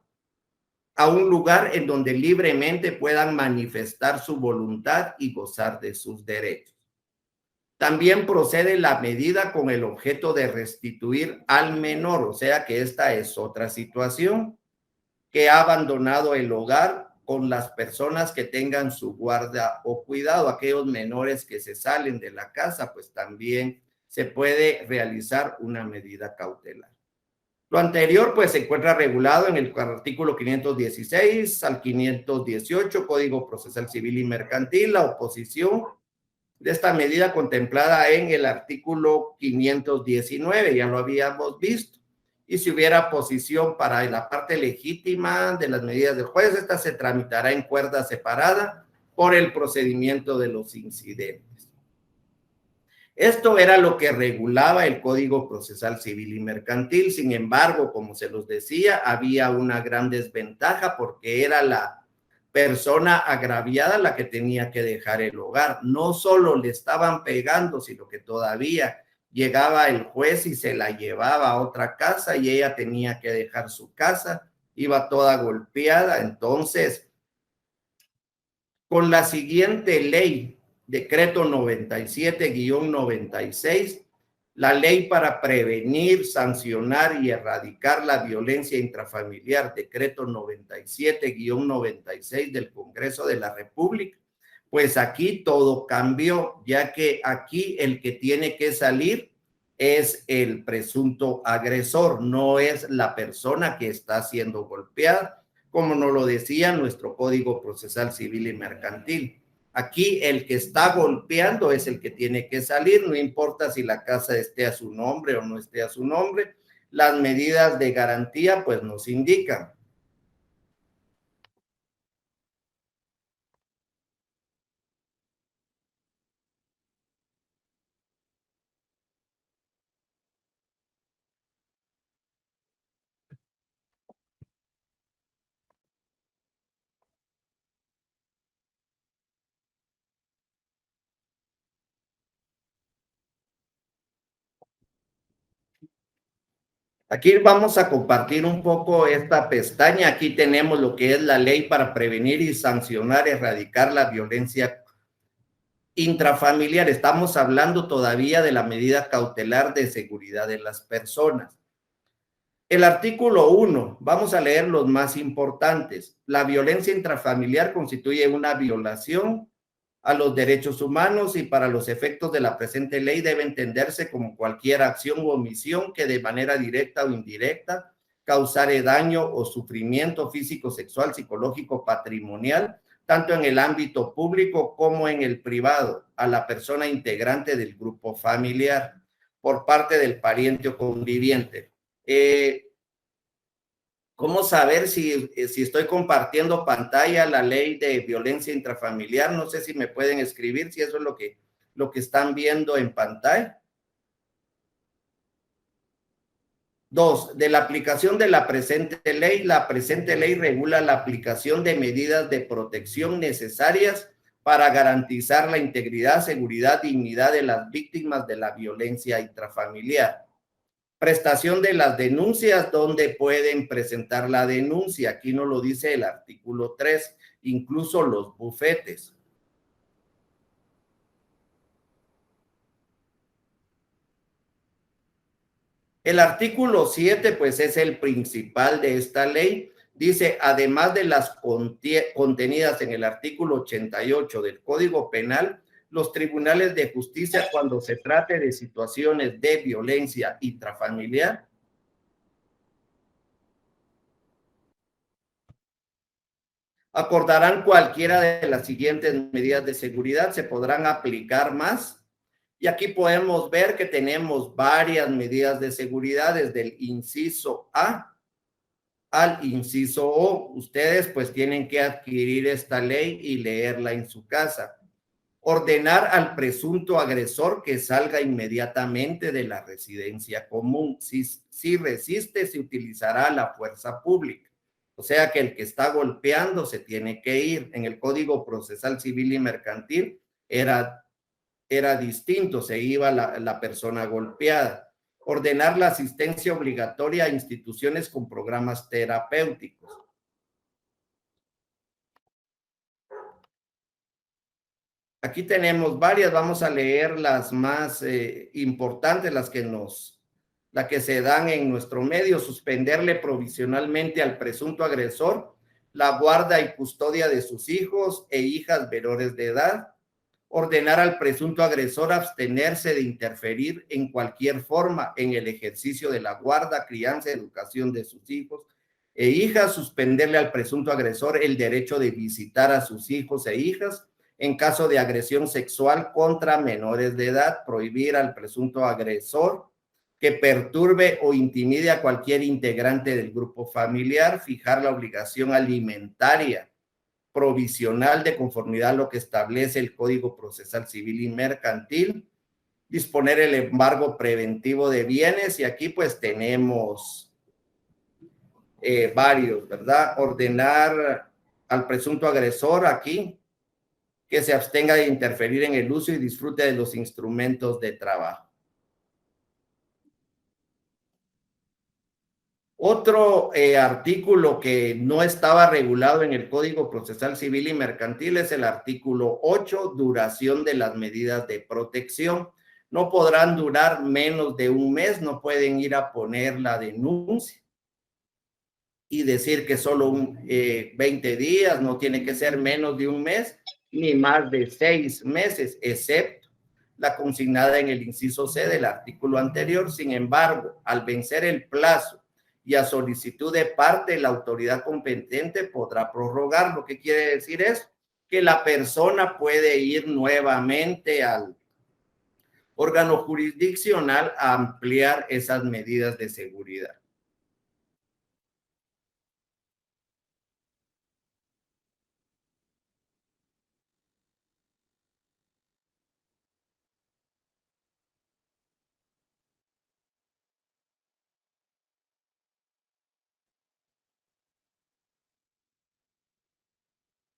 a un lugar en donde libremente puedan manifestar su voluntad y gozar de sus derechos. También procede la medida con el objeto de restituir al menor, o sea que esta es otra situación, que ha abandonado el hogar con las personas que tengan su guarda o cuidado. Aquellos menores que se salen de la casa, pues también se puede realizar una medida cautelar. Lo anterior, pues, se encuentra regulado en el artículo 516 al 518, Código Procesal Civil y Mercantil. La oposición de esta medida contemplada en el artículo 519, ya lo habíamos visto. Y si hubiera posición para la parte legítima de las medidas del juez, esta se tramitará en cuerda separada por el procedimiento de los incidentes. Esto era lo que regulaba el Código Procesal Civil y Mercantil. Sin embargo, como se los decía, había una gran desventaja porque era la persona agraviada la que tenía que dejar el hogar. No solo le estaban pegando, sino que todavía llegaba el juez y se la llevaba a otra casa y ella tenía que dejar su casa, iba toda golpeada. Entonces, con la siguiente ley, Decreto 97-96, la ley para prevenir, sancionar y erradicar la violencia intrafamiliar, Decreto 97-96 del Congreso de la República, pues aquí todo cambió, ya que aquí el que tiene que salir es el presunto agresor, no es la persona que está siendo golpeada, como nos lo decía nuestro Código Procesal Civil y Mercantil. Aquí el que está golpeando es el que tiene que salir, no importa si la casa esté a su nombre o no esté a su nombre. Las medidas de garantía pues nos indican. Aquí vamos a compartir un poco esta pestaña. Aquí tenemos lo que es la ley para prevenir y sancionar, erradicar la violencia intrafamiliar. Estamos hablando todavía de la medida cautelar de seguridad de las personas. El artículo 1, vamos a leer los más importantes. La violencia intrafamiliar constituye una violación a los derechos humanos y para los efectos de la presente ley debe entenderse como cualquier acción u omisión que de manera directa o indirecta causare daño o sufrimiento físico, sexual, psicológico, patrimonial, tanto en el ámbito público como en el privado, a la persona integrante del grupo familiar por parte del pariente o conviviente. ¿Cómo saber si estoy compartiendo pantalla la ley de violencia intrafamiliar? No sé si me pueden escribir si eso es lo que están viendo en pantalla. 2. De la aplicación de la presente ley regula la aplicación de medidas de protección necesarias para garantizar la integridad, seguridad, dignidad de las víctimas de la violencia intrafamiliar. Prestación de las denuncias, ¿dónde pueden presentar la denuncia? Aquí no lo dice el artículo 3, incluso los bufetes. El artículo 7, pues es el principal de esta ley. Dice, además de las contenidas en el artículo 88 del Código Penal, los tribunales de justicia, cuando se trate de situaciones de violencia intrafamiliar, acordarán cualquiera de las siguientes medidas de seguridad, se podrán aplicar más. Y aquí podemos ver que tenemos varias medidas de seguridad desde el inciso A al inciso O. Ustedes pues tienen que adquirir esta ley y leerla en su casa. Ordenar al presunto agresor que salga inmediatamente de la residencia común. Si resiste, se utilizará la fuerza pública. O sea que el que está golpeando se tiene que ir. En el Código Procesal Civil y Mercantil era distinto, se iba la persona golpeada. Ordenar la asistencia obligatoria a instituciones con programas terapéuticos. Aquí tenemos varias, vamos a leer las más importantes, las que se dan en nuestro medio. Suspenderle provisionalmente al presunto agresor la guarda y custodia de sus hijos e hijas menores de edad. Ordenar al presunto agresor abstenerse de interferir en cualquier forma en el ejercicio de la guarda, crianza, educación de sus hijos e hijas. Suspenderle al presunto agresor el derecho de visitar a sus hijos e hijas en caso de agresión sexual contra menores de edad. Prohibir al presunto agresor que perturbe o intimide a cualquier integrante del grupo familiar. Fijar la obligación alimentaria provisional de conformidad a lo que establece el Código Procesal Civil y Mercantil. Disponer el embargo preventivo de bienes, y aquí pues tenemos varios, ¿verdad? Ordenar al presunto agresor aquí que se abstenga de interferir en el uso y disfrute de los instrumentos de trabajo. Otro artículo que no estaba regulado en el Código Procesal Civil y Mercantil es el artículo 8, duración de las medidas de protección. No podrán durar menos de un mes, no pueden ir a poner la denuncia y decir que solo 20 días, no tiene que ser menos de un mes, ni más de 6 meses, excepto la consignada en el inciso C del artículo anterior. Sin embargo, al vencer el plazo y a solicitud de parte, la autoridad competente podrá prorrogar. Lo que quiere decir es que la persona puede ir nuevamente al órgano jurisdiccional a ampliar esas medidas de seguridad.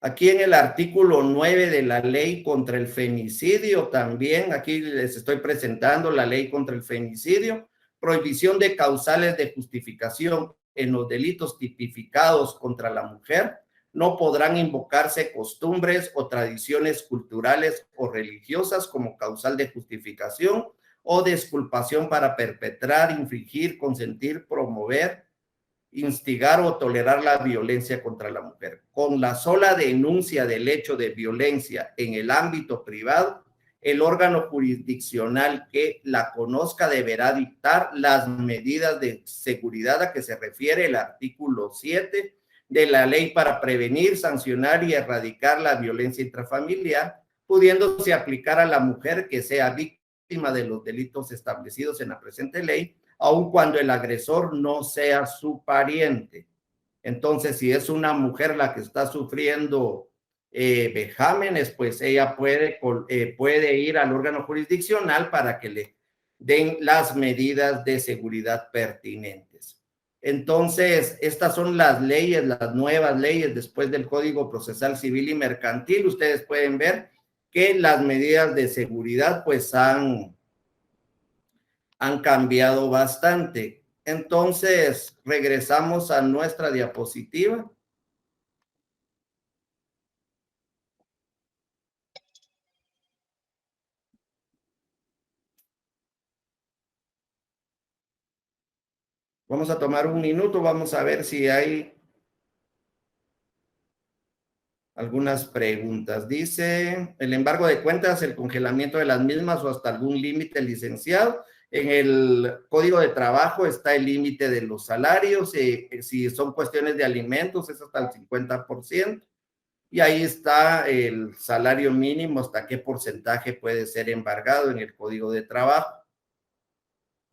Aquí en el artículo 9 de la ley contra el femicidio también, aquí les estoy presentando la ley contra el femicidio, prohibición de causales de justificación en los delitos tipificados contra la mujer. No podrán invocarse costumbres o tradiciones culturales o religiosas como causal de justificación o de exculpación para perpetrar, infringir, consentir, promover, instigar o tolerar la violencia contra la mujer. Con la sola denuncia del hecho de violencia en el ámbito privado, el órgano jurisdiccional que la conozca deberá dictar las medidas de seguridad a que se refiere el artículo 7 de la ley para prevenir, sancionar y erradicar la violencia intrafamiliar, pudiéndose aplicar a la mujer que sea víctima de los delitos establecidos en la presente ley, aun cuando el agresor no sea su pariente. Entonces, si es una mujer la que está sufriendo vejámenes, pues ella puede ir al órgano jurisdiccional para que le den las medidas de seguridad pertinentes. Entonces, estas son las leyes, las nuevas leyes después del Código Procesal Civil y Mercantil. Ustedes pueden ver que las medidas de seguridad pues han han cambiado bastante. Entonces, regresamos a nuestra diapositiva. Vamos a tomar un minuto, vamos a ver si hay algunas preguntas. Dice, el embargo de cuentas, el congelamiento de las mismas o hasta algún límite, licenciado. En el código de trabajo está el límite de los salarios, si son cuestiones de alimentos es hasta el 50%, y ahí está el salario mínimo, hasta qué porcentaje puede ser embargado en el código de trabajo.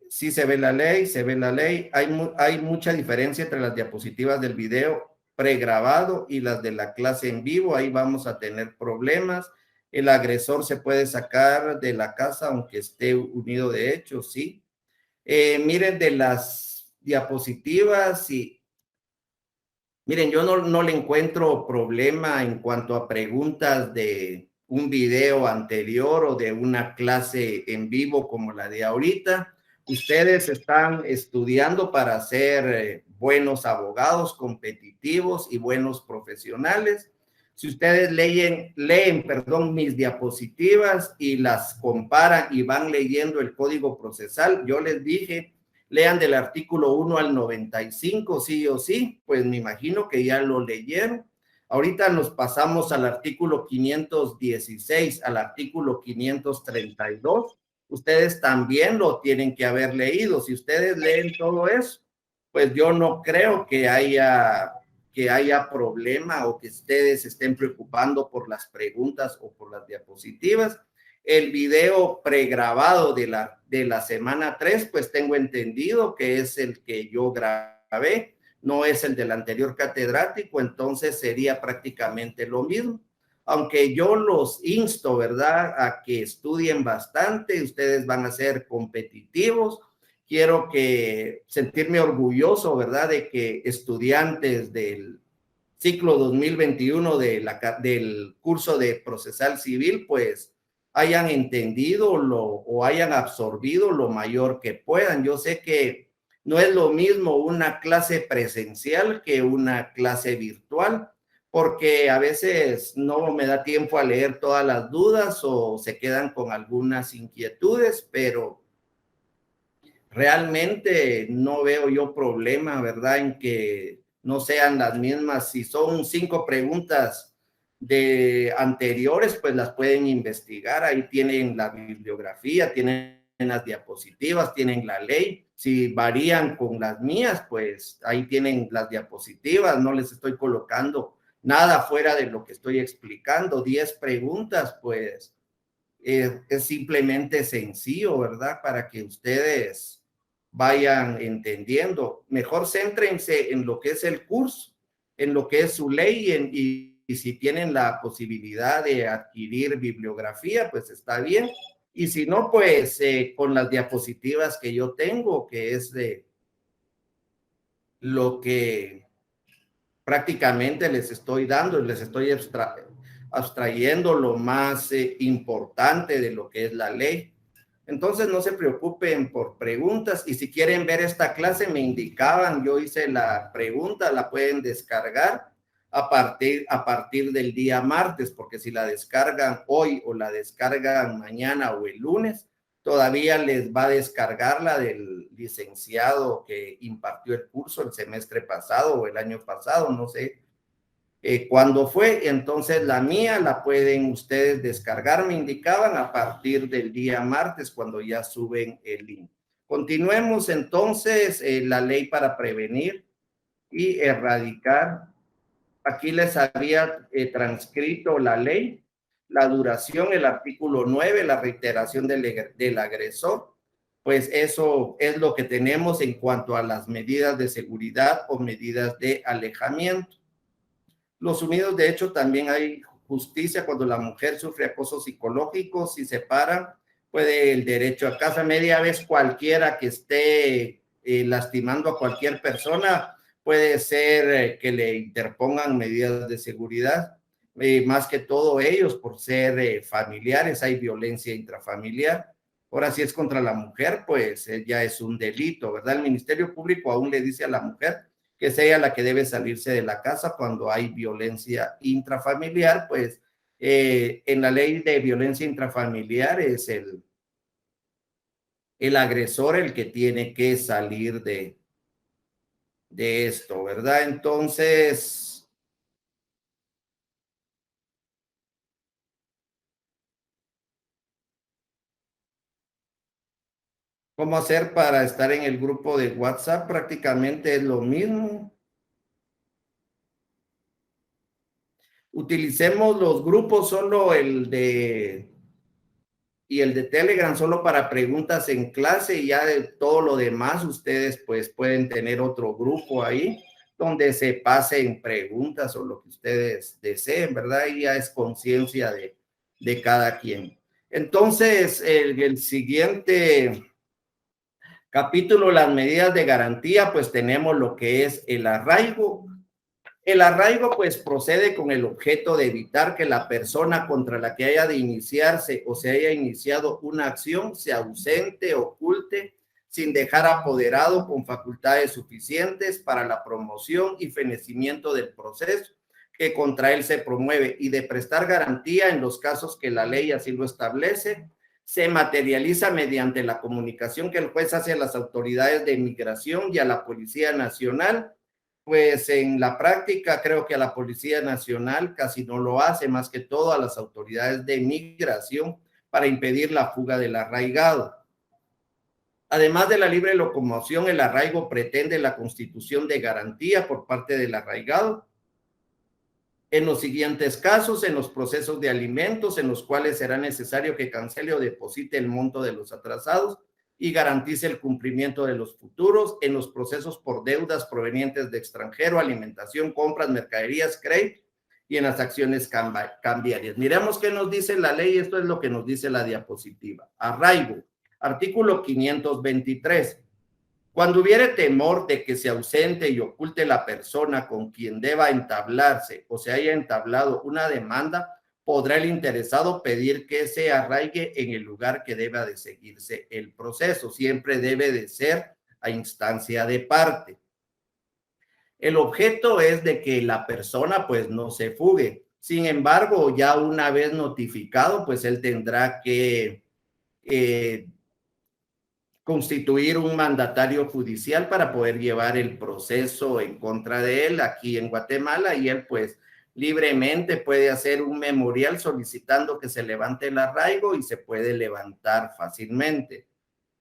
Sí se ve la ley, se ve la ley. Hay mucha diferencia entre las diapositivas del video pregrabado y las de la clase en vivo. Ahí vamos a tener problemas. El agresor se puede sacar de la casa aunque esté unido de hecho, sí. Miren de las diapositivas y miren, yo no le encuentro problema en cuanto a preguntas de un video anterior o de una clase en vivo como la de ahorita. Ustedes están estudiando para ser buenos abogados, competitivos y buenos profesionales. Si ustedes leen, mis diapositivas y las comparan y van leyendo el código procesal, yo les dije, lean del artículo 1 al 95, sí o sí, pues me imagino que ya lo leyeron. Ahorita nos pasamos al artículo 516, al artículo 532. Ustedes también lo tienen que haber leído. Si ustedes leen todo eso, pues yo no creo que haya problema o que ustedes estén preocupando por las preguntas o por las diapositivas. El video pregrabado de la semana 3, pues tengo entendido que es el que yo grabé, no es el del anterior catedrático, entonces sería prácticamente lo mismo. Aunque yo los insto, ¿verdad?, a que estudien bastante, ustedes van a ser competitivos. Quiero sentirme orgulloso, ¿verdad?, de que estudiantes del ciclo 2021 del curso de procesal civil, pues hayan entendido o hayan absorbido lo mayor que puedan. Yo sé que no es lo mismo una clase presencial que una clase virtual, porque a veces no me da tiempo a leer todas las dudas o se quedan con algunas inquietudes, pero realmente no veo yo problema, ¿verdad?, en que no sean las mismas. Si son 5 preguntas de anteriores, pues las pueden investigar. Ahí tienen la bibliografía, tienen las diapositivas, tienen la ley. Si varían con las mías, pues ahí tienen las diapositivas. No les estoy colocando nada fuera de lo que estoy explicando. 10 preguntas, pues es simplemente sencillo, ¿verdad?, para que ustedes vayan entendiendo. Mejor céntrense en lo que es el curso, en lo que es su ley y si tienen la posibilidad de adquirir bibliografía, pues está bien. Y si no, pues con las diapositivas que yo tengo, que es de lo que prácticamente les estoy dando, les estoy abstrayendo lo más importante de lo que es la ley. Entonces no se preocupen por preguntas y si quieren ver esta clase me indicaban, yo hice la pregunta, la pueden descargar a partir del día martes, porque si la descargan hoy o la descargan mañana o el lunes, todavía les va a descargar la del licenciado que impartió el curso el semestre pasado o el año pasado, no sé cuándo fue. Entonces la mía la pueden ustedes descargar, me indicaban, a partir del día martes cuando ya suben el link. Continuemos entonces la ley para prevenir y erradicar. Aquí les había transcrito la ley, la duración, el artículo 9, la reiteración del agresor. Pues eso es lo que tenemos en cuanto a las medidas de seguridad o medidas de alejamiento. Los Unidos, de hecho, también hay justicia cuando la mujer sufre acoso psicológico, si se para, puede el derecho a casa. Media vez cualquiera que esté lastimando a cualquier persona, puede ser que le interpongan medidas de seguridad, más que todo ellos por ser familiares, hay violencia intrafamiliar. Ahora, si es contra la mujer, pues ya es un delito, ¿verdad? El Ministerio Público aún le dice a la mujer que es ella la que debe salirse de la casa cuando hay violencia intrafamiliar, pues en la ley de violencia intrafamiliar es el agresor el que tiene que salir de esto, ¿verdad? Entonces, ¿cómo hacer para estar en el grupo de WhatsApp? Prácticamente es lo mismo. Utilicemos los grupos, solo el de y el de Telegram solo para preguntas en clase, y ya de todo lo demás ustedes pues pueden tener otro grupo ahí donde se pasen preguntas o lo que ustedes deseen, ¿verdad? Y ya es conciencia de cada quien. Entonces, el siguiente capítulo, las medidas de garantía, pues tenemos lo que es el arraigo. El arraigo pues procede con el objeto de evitar que la persona contra la que haya de iniciarse o se haya iniciado una acción se ausente, oculte, sin dejar apoderado con facultades suficientes para la promoción y fenecimiento del proceso que contra él se promueve, y de prestar garantía en los casos que la ley así lo establece. Se materializa mediante la comunicación que el juez hace a las autoridades de inmigración y a la Policía Nacional. Pues en la práctica creo que a la Policía Nacional casi no lo hace, más que todo a las autoridades de migración, para impedir la fuga del arraigado. Además de la libre locomoción, el arraigo pretende la constitución de garantía por parte del arraigado en los siguientes casos: en los procesos de alimentos en los cuales será necesario que cancele o deposite el monto de los atrasados y garantice el cumplimiento de los futuros; en los procesos por deudas provenientes de extranjero, alimentación, compras, mercaderías, crédito; y en las acciones cambiarias. Miremos qué nos dice la ley. Esto es lo que nos dice la diapositiva. Arraigo, artículo 523. Cuando hubiere temor de que se ausente y oculte la persona con quien deba entablarse o se haya entablado una demanda, podrá el interesado pedir que se arraigue en el lugar que deba de seguirse el proceso. Siempre debe de ser a instancia de parte. El objeto es de que la persona pues no se fugue. Sin embargo, ya una vez notificado, pues él tendrá que constituir un mandatario judicial para poder llevar el proceso en contra de él aquí en Guatemala, y él pues libremente puede hacer un memorial solicitando que se levante el arraigo y se puede levantar fácilmente.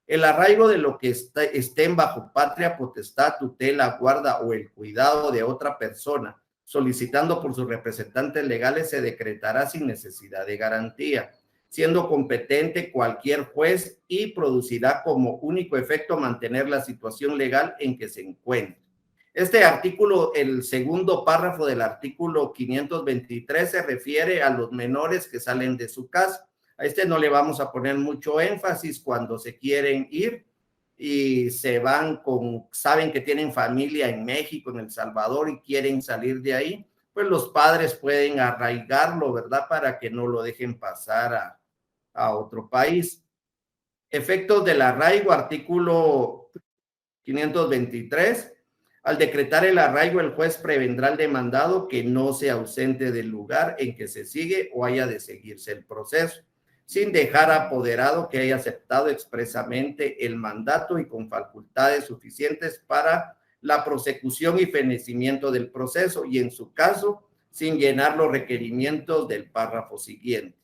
El arraigo de lo que estén bajo patria potestad, tutela, guarda o el cuidado de otra persona, solicitando por sus representantes legales, se decretará sin necesidad de garantía, siendo competente cualquier juez, y producirá como único efecto mantener la situación legal en que se encuentre. Este artículo, el segundo párrafo del artículo 523, se refiere a los menores que salen de su casa. A este no le vamos a poner mucho énfasis cuando se quieren ir y se van saben que tienen familia en México, en El Salvador, y quieren salir de ahí, pues los padres pueden arraigarlo, ¿verdad? Para que no lo dejen pasar a otro país. Efectos del arraigo, artículo 523. Al decretar el arraigo, el juez prevendrá al demandado que no se ausente del lugar en que se sigue o haya de seguirse el proceso, sin dejar apoderado que haya aceptado expresamente el mandato y con facultades suficientes para la prosecución y fenecimiento del proceso, y en su caso, sin llenar los requerimientos del párrafo siguiente.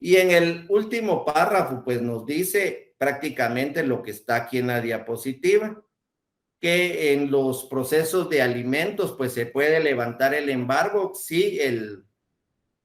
Y en el último párrafo, pues nos dice prácticamente lo que está aquí en la diapositiva, que en los procesos de alimentos, pues se puede levantar el embargo si el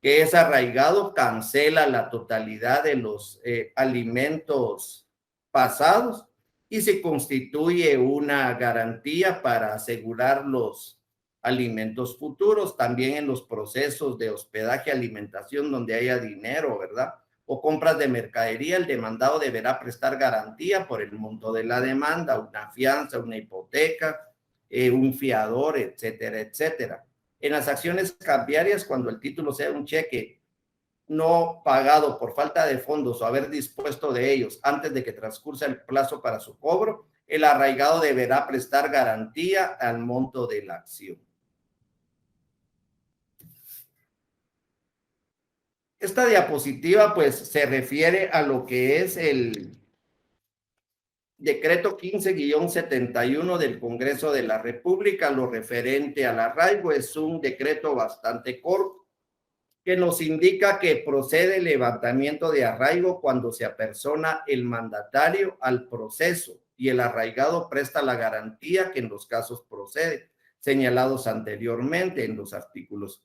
que es arraigado cancela la totalidad de los alimentos pasados, y se constituye una garantía para asegurar los alimentos futuros. También en los procesos de hospedaje, alimentación, donde haya dinero, ¿verdad? O compras de mercadería, el demandado deberá prestar garantía por el monto de la demanda, una fianza, una hipoteca, un fiador, etcétera, etcétera. En las acciones cambiarias, cuando el título sea un cheque no pagado por falta de fondos o haber dispuesto de ellos antes de que transcurra el plazo para su cobro, el arraigado deberá prestar garantía al monto de la acción. Esta diapositiva pues se refiere a lo que es el decreto 15-71 del Congreso de la República, lo referente al arraigo. Es un decreto bastante corto que nos indica que procede el levantamiento de arraigo cuando se apersona el mandatario al proceso y el arraigado presta la garantía que en los casos procede, señalados anteriormente en los artículos.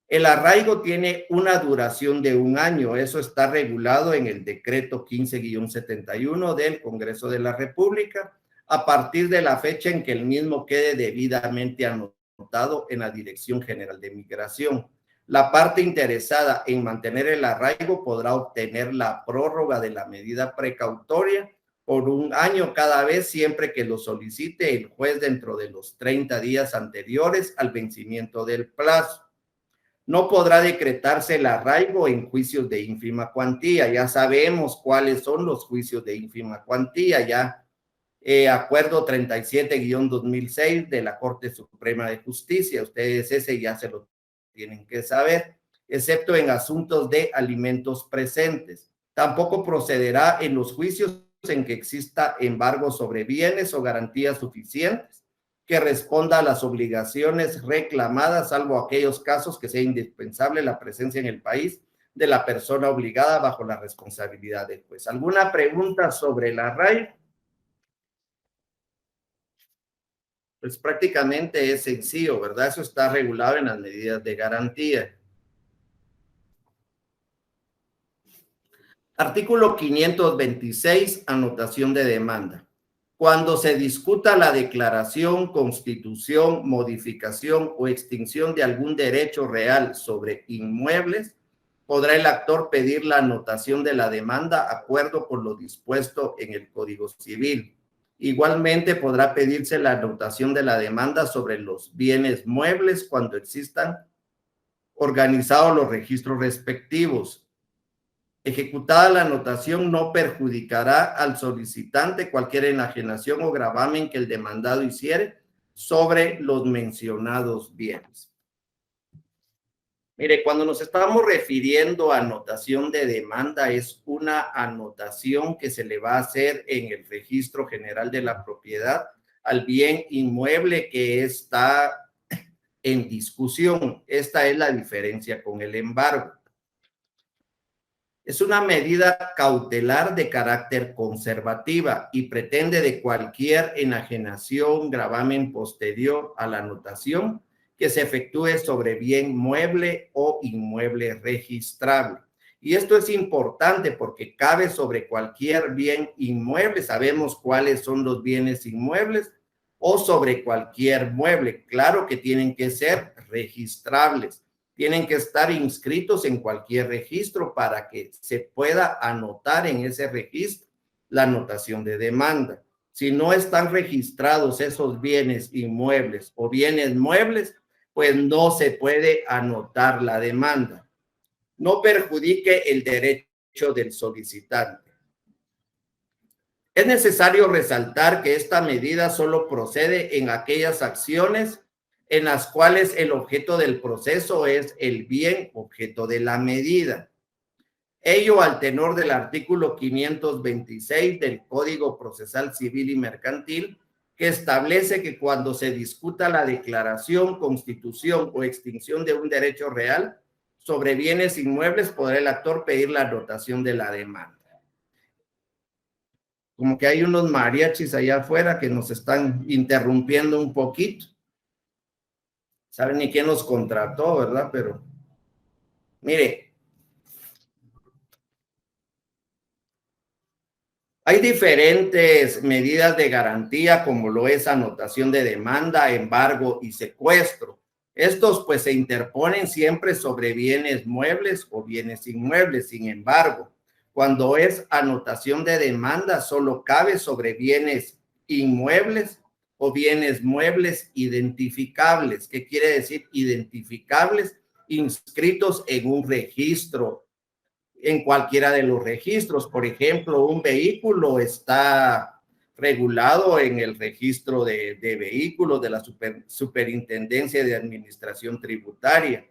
El arraigo tiene una duración de 1 año, eso está regulado en el decreto 15-71 del Congreso de la República, a partir de la fecha en que el mismo quede debidamente anotado en la Dirección General de Migración. La parte interesada en mantener el arraigo podrá obtener la prórroga de la medida precautoria por 1 año cada vez, siempre que lo solicite el juez dentro de los 30 días anteriores al vencimiento del plazo. No podrá decretarse el arraigo en juicios de ínfima cuantía. Ya sabemos cuáles son los juicios de ínfima cuantía, ya acuerdo 37-2006 de la Corte Suprema de Justicia. Ustedes ese ya se lo tienen que saber, excepto en asuntos de alimentos presentes. Tampoco procederá en los juicios en que exista embargo sobre bienes o garantías suficientes que responda a las obligaciones reclamadas, salvo aquellos casos que sea indispensable la presencia en el país de la persona obligada bajo la responsabilidad del juez. ¿Alguna pregunta sobre el arraigo? Pues prácticamente es sencillo, ¿verdad? Eso está regulado en las medidas de garantía. Artículo 526, anotación de demanda. Cuando se discuta la declaración, constitución, modificación o extinción de algún derecho real sobre inmuebles, podrá el actor pedir la anotación de la demanda, acuerdo con lo dispuesto en el Código Civil. Igualmente podrá pedirse la anotación de la demanda sobre los bienes muebles cuando existan organizados los registros respectivos. Ejecutada la anotación, no perjudicará al solicitante cualquier enajenación o gravamen que el demandado hiciere sobre los mencionados bienes. Mire, cuando nos estamos refiriendo a anotación de demanda, es una anotación que se le va a hacer en el Registro General de la Propiedad al bien inmueble que está en discusión. Esta es la diferencia con el embargo. Es una medida cautelar de carácter conservativa y pretende de cualquier enajenación, gravamen posterior a la anotación que se efectúe sobre bien mueble o inmueble registrable. Y esto es importante porque cabe sobre cualquier bien inmueble. Sabemos cuáles son los bienes inmuebles o sobre cualquier mueble. Claro que tienen que ser registrables. Tienen que estar inscritos en cualquier registro para que se pueda anotar en ese registro la anotación de demanda. Si no están registrados esos bienes inmuebles o bienes muebles, pues no se puede anotar la demanda. No perjudique el derecho del solicitante. Es necesario resaltar que esta medida solo procede en aquellas acciones en las cuales el objeto del proceso es el bien objeto de la medida. Ello al tenor del artículo 526 del Código Procesal Civil y Mercantil, que establece que cuando se discuta la declaración, constitución o extinción de un derecho real sobre bienes inmuebles, podrá el actor pedir la anotación de la demanda. Como que hay unos mariachis allá afuera que nos están interrumpiendo un poquito. Saben ni quién los contrató, ¿verdad? Pero, mire, hay diferentes medidas de garantía, como lo es anotación de demanda, embargo y secuestro. Estos, pues, se interponen siempre sobre bienes muebles o bienes inmuebles. Sin embargo, cuando es anotación de demanda, solo cabe sobre bienes inmuebles o bienes muebles identificables. ¿Qué quiere decir identificables? inscritos en un registro, en cualquiera de los registros. Por ejemplo, un vehículo está regulado en el registro de vehículos de la Superintendencia de Administración Tributaria.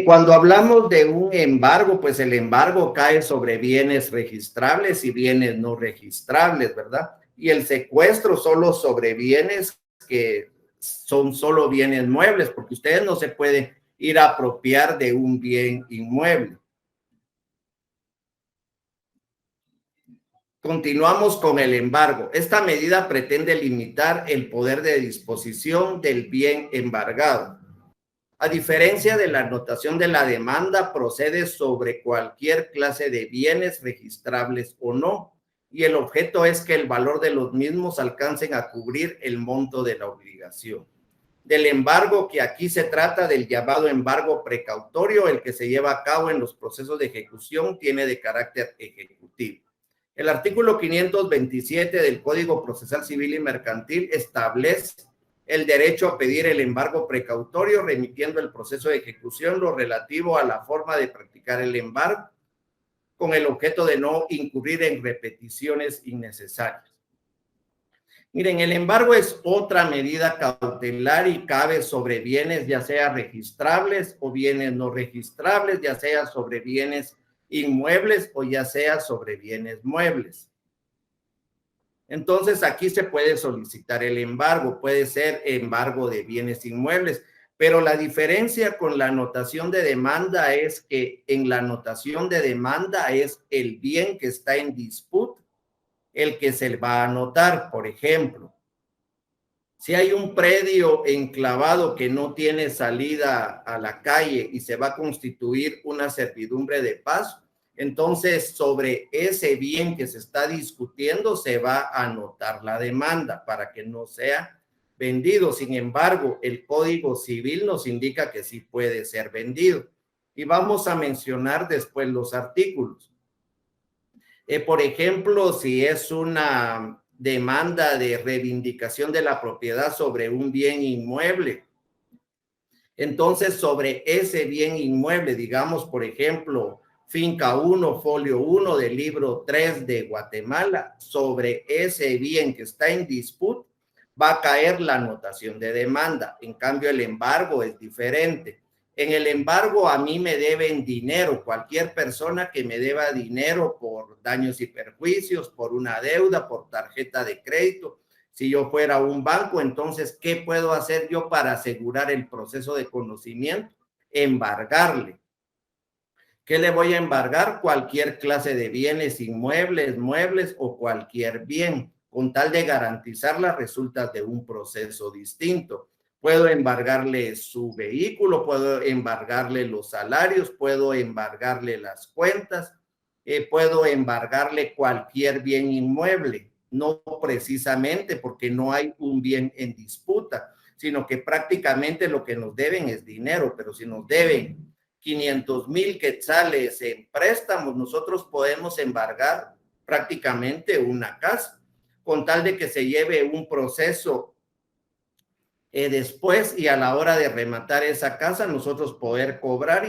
Cuando hablamos de un embargo, pues el embargo cae sobre bienes registrables y bienes no registrables, ¿verdad? Y el secuestro solo sobre bienes que son solo bienes muebles, porque ustedes no se pueden ir a apropiar de un bien inmueble. Continuamos con el embargo. Esta medida pretende limitar el poder de disposición del bien embargado. A diferencia de la anotación de la demanda, procede sobre cualquier clase de bienes registrables o no, y el objeto es que el valor de los mismos alcancen a cubrir el monto de la obligación. Del embargo, que aquí se trata del llamado embargo precautorio, el que se lleva a cabo en los procesos de ejecución, tiene de carácter ejecutivo. El artículo 527 del Código Procesal Civil y Mercantil establece el derecho a pedir el embargo precautorio, remitiendo el proceso de ejecución lo relativo a la forma de practicar el embargo, con el objeto de no incurrir en repeticiones innecesarias. Miren, el embargo es otra medida cautelar y cabe sobre bienes ya sea registrables o bienes no registrables, ya sea sobre bienes inmuebles o ya sea sobre bienes muebles. Entonces, aquí se puede solicitar el embargo, puede ser embargo de bienes inmuebles, pero la diferencia con la anotación de demanda es que en la anotación de demanda es el bien que está en disputa el que se va a anotar. Por ejemplo, si hay un predio enclavado que no tiene salida a la calle y se va a constituir una servidumbre de paso, entonces sobre ese bien que se está discutiendo se va a anotar la demanda para que no sea vendido. Sin embargo, el Código Civil nos indica que sí puede ser vendido. Y vamos a mencionar después los artículos. Por ejemplo, si es una demanda de reivindicación de la propiedad sobre un bien inmueble, entonces sobre ese bien inmueble, digamos, por ejemplo, finca 1, folio 1 del libro 3 de Guatemala, sobre ese bien que está en disputa, va a caer la anotación de demanda. En cambio, el embargo es diferente. En el embargo a mí me deben dinero, cualquier persona que me deba dinero por daños y perjuicios, por una deuda, por tarjeta de crédito. Si yo fuera un banco, entonces, ¿qué puedo hacer yo para asegurar el proceso de conocimiento? Embargarle. ¿Qué le voy a embargar? Cualquier clase de bienes inmuebles, muebles o cualquier bien, con tal de garantizar las resultas de un proceso distinto. Puedo embargarle su vehículo, puedo embargarle los salarios, puedo embargarle las cuentas, puedo embargarle cualquier bien inmueble, no precisamente porque no hay un bien en disputa, sino que prácticamente lo que nos deben es dinero, pero si nos deben 500,000 quetzales en préstamos, nosotros podemos embargar prácticamente una casa, con tal de que se lleve un proceso después y a la hora de rematar esa casa, nosotros poder cobrar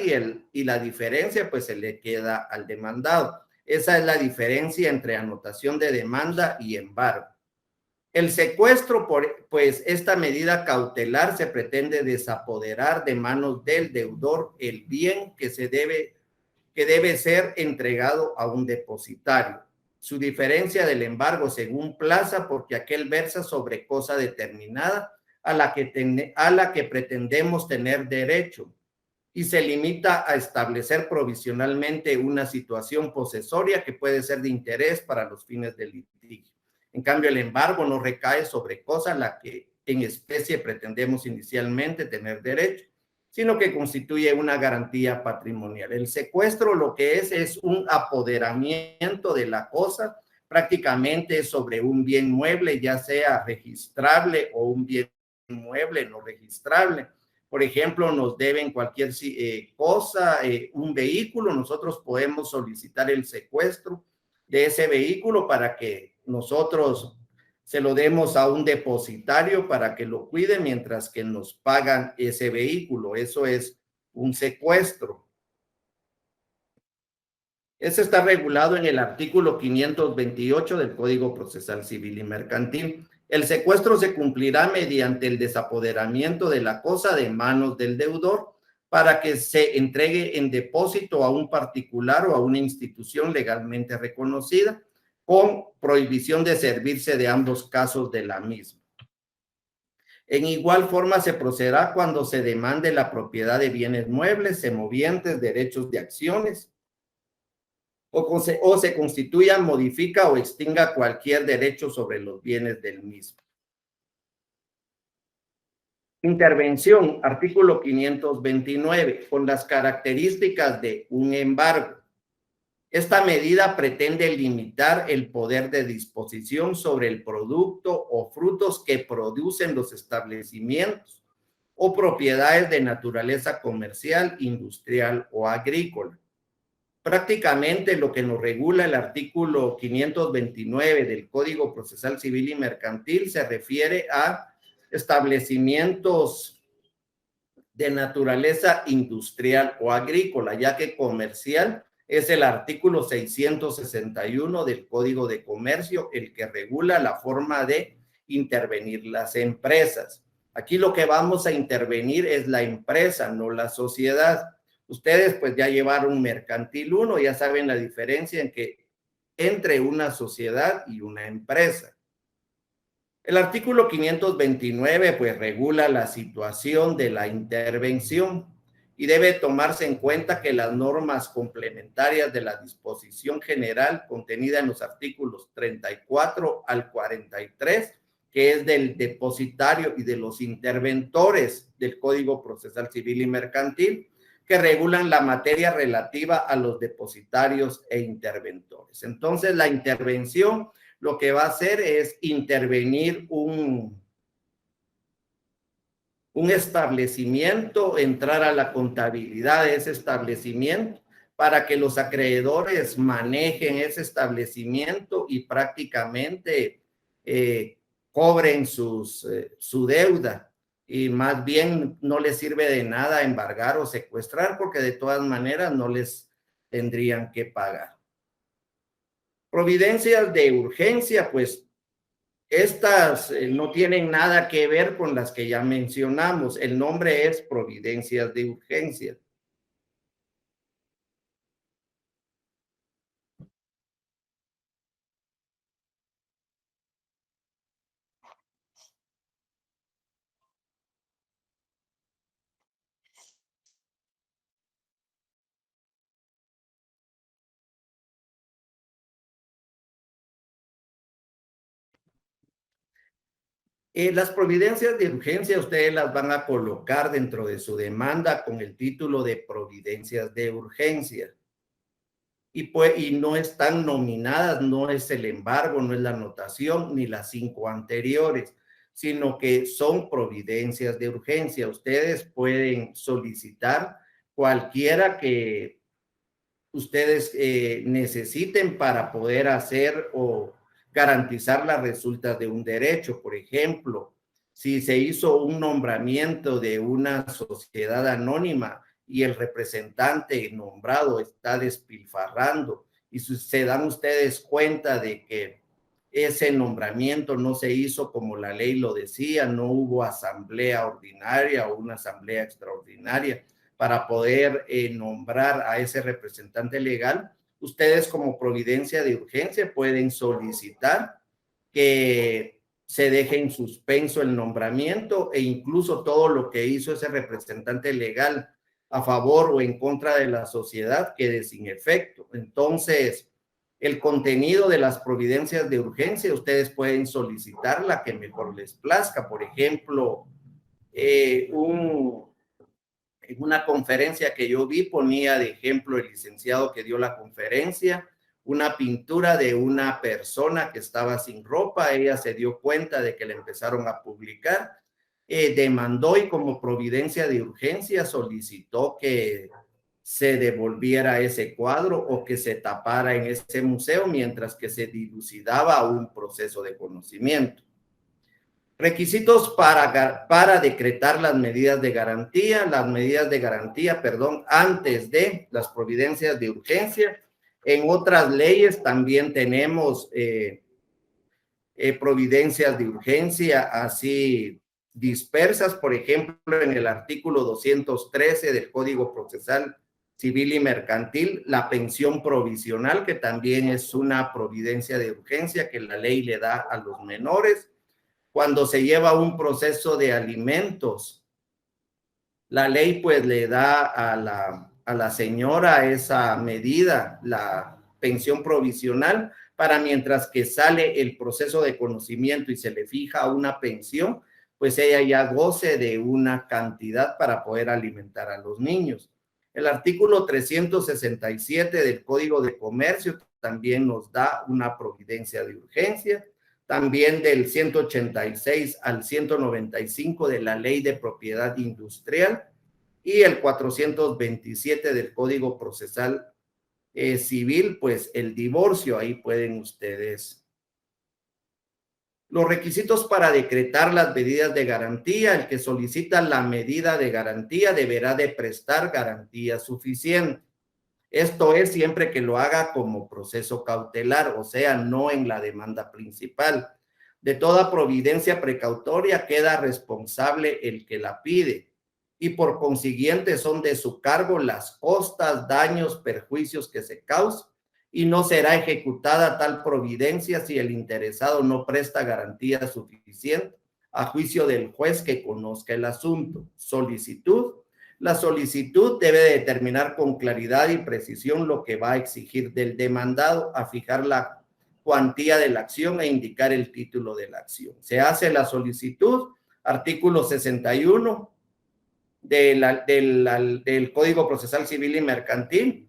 y la diferencia pues se le queda al demandado. Esa es la diferencia entre anotación de demanda y embargo. El secuestro, pues esta medida cautelar se pretende desapoderar de manos del deudor el bien que debe ser entregado a un depositario. Su diferencia del embargo según plaza, porque aquel versa sobre cosa determinada a la que pretendemos tener derecho y se limita a establecer provisionalmente una situación posesoria que puede ser de interés para los fines del litigio. En cambio, el embargo no recae sobre cosa a la que en especie pretendemos inicialmente tener derecho, sino que constituye una garantía patrimonial. El secuestro lo que es un apoderamiento de la cosa prácticamente sobre un bien mueble, ya sea registrable o un bien mueble no registrable, por ejemplo, nos deben cualquier cosa, un vehículo, nosotros podemos solicitar el secuestro de ese vehículo para que nosotros se lo demos a un depositario para que lo cuide mientras que nos pagan ese vehículo. Eso es un secuestro. Eso está regulado en el artículo 528 del Código Procesal Civil y Mercantil. El secuestro se cumplirá mediante el desapoderamiento de la cosa de manos del deudor para que se entregue en depósito a un particular o a una institución legalmente reconocida, con prohibición de servirse de ambos casos de la misma. En igual forma se procederá cuando se demande la propiedad de bienes muebles, semovientes, derechos de acciones, o se constituya, modifica o extinga cualquier derecho sobre los bienes del mismo. Intervención, artículo 529, con las características de un embargo. Esta medida pretende limitar el poder de disposición sobre el producto o frutos que producen los establecimientos o propiedades de naturaleza comercial, industrial o agrícola. Prácticamente lo que nos regula el artículo 529 del Código Procesal Civil y Mercantil se refiere a establecimientos de naturaleza industrial o agrícola, ya que comercial es el artículo 661 del Código de Comercio, el que regula la forma de intervenir las empresas. Aquí lo que vamos a intervenir es la empresa, no la sociedad. Ustedes pues ya llevaron Mercantil 1, ya saben la diferencia entre una sociedad y una empresa. El artículo 529 pues regula la situación de la intervención y debe tomarse en cuenta que las normas complementarias de la disposición general contenida en los artículos 34 al 43, que es del depositario y de los interventores del Código Procesal Civil y Mercantil, que regulan la materia relativa a los depositarios e interventores. Entonces, la intervención lo que va a hacer es intervenir un establecimiento, entrar a la contabilidad de ese establecimiento para que los acreedores manejen ese establecimiento y prácticamente cobren su deuda. Y más bien no les sirve de nada embargar o secuestrar porque de todas maneras no les tendrían que pagar. Providencias de urgencia, pues estas no tienen nada que ver con las que ya mencionamos. El nombre es providencias de urgencia. Las providencias de urgencia ustedes las van a colocar dentro de su demanda con el título de providencias de urgencia. Y no están nominadas, no es el embargo, no es la anotación, ni las 5 anteriores, sino que son providencias de urgencia. Ustedes pueden solicitar cualquiera que ustedes necesiten para poder hacer o garantizar las resultas de un derecho. Por ejemplo, si se hizo un nombramiento de una sociedad anónima y el representante nombrado está despilfarrando y se dan ustedes cuenta de que ese nombramiento no se hizo como la ley lo decía, no hubo asamblea ordinaria o una asamblea extraordinaria para poder nombrar a ese representante legal, ustedes como providencia de urgencia pueden solicitar que se deje en suspenso el nombramiento e incluso todo lo que hizo ese representante legal a favor o en contra de la sociedad quede sin efecto. Entonces, el contenido de las providencias de urgencia, ustedes pueden solicitar la que mejor les plazca. Por ejemplo, en una conferencia que yo vi ponía de ejemplo el licenciado que dio la conferencia, una pintura de una persona que estaba sin ropa. Ella se dio cuenta de que la empezaron a publicar demandó y como providencia de urgencia solicitó que se devolviera ese cuadro o que se tapara en ese museo mientras que se dilucidaba un proceso de conocimiento. Requisitos para decretar las medidas de garantía, antes de las providencias de urgencia. En otras leyes también tenemos providencias de urgencia así dispersas, por ejemplo, en el artículo 213 del Código Procesal Civil y Mercantil, la pensión provisional, que también es una providencia de urgencia que la ley le da a los menores. Cuando se lleva un proceso de alimentos, la ley pues le da a la señora esa medida, la pensión provisional, para mientras que sale el proceso de conocimiento y se le fija una pensión, pues ella ya goce de una cantidad para poder alimentar a los niños. El artículo 367 del Código de Comercio también nos da una providencia de urgencia. También del 186 al 195 de la Ley de Propiedad Industrial y el 427 del Código Procesal Civil, pues el divorcio, ahí pueden ustedes. Los requisitos para decretar las medidas de garantía: el que solicita la medida de garantía deberá de prestar garantía suficiente. Esto es siempre que lo haga como proceso cautelar, o sea, no en la demanda principal. De toda providencia precautoria queda responsable el que la pide y por consiguiente son de su cargo las costas, daños, perjuicios que se causen y no será ejecutada tal providencia si el interesado no presta garantía suficiente a juicio del juez que conozca el asunto. Solicitud. La solicitud debe determinar con claridad y precisión lo que va a exigir del demandado, a fijar la cuantía de la acción e indicar el título de la acción. Se hace la solicitud, artículo 61 del Código Procesal Civil y Mercantil.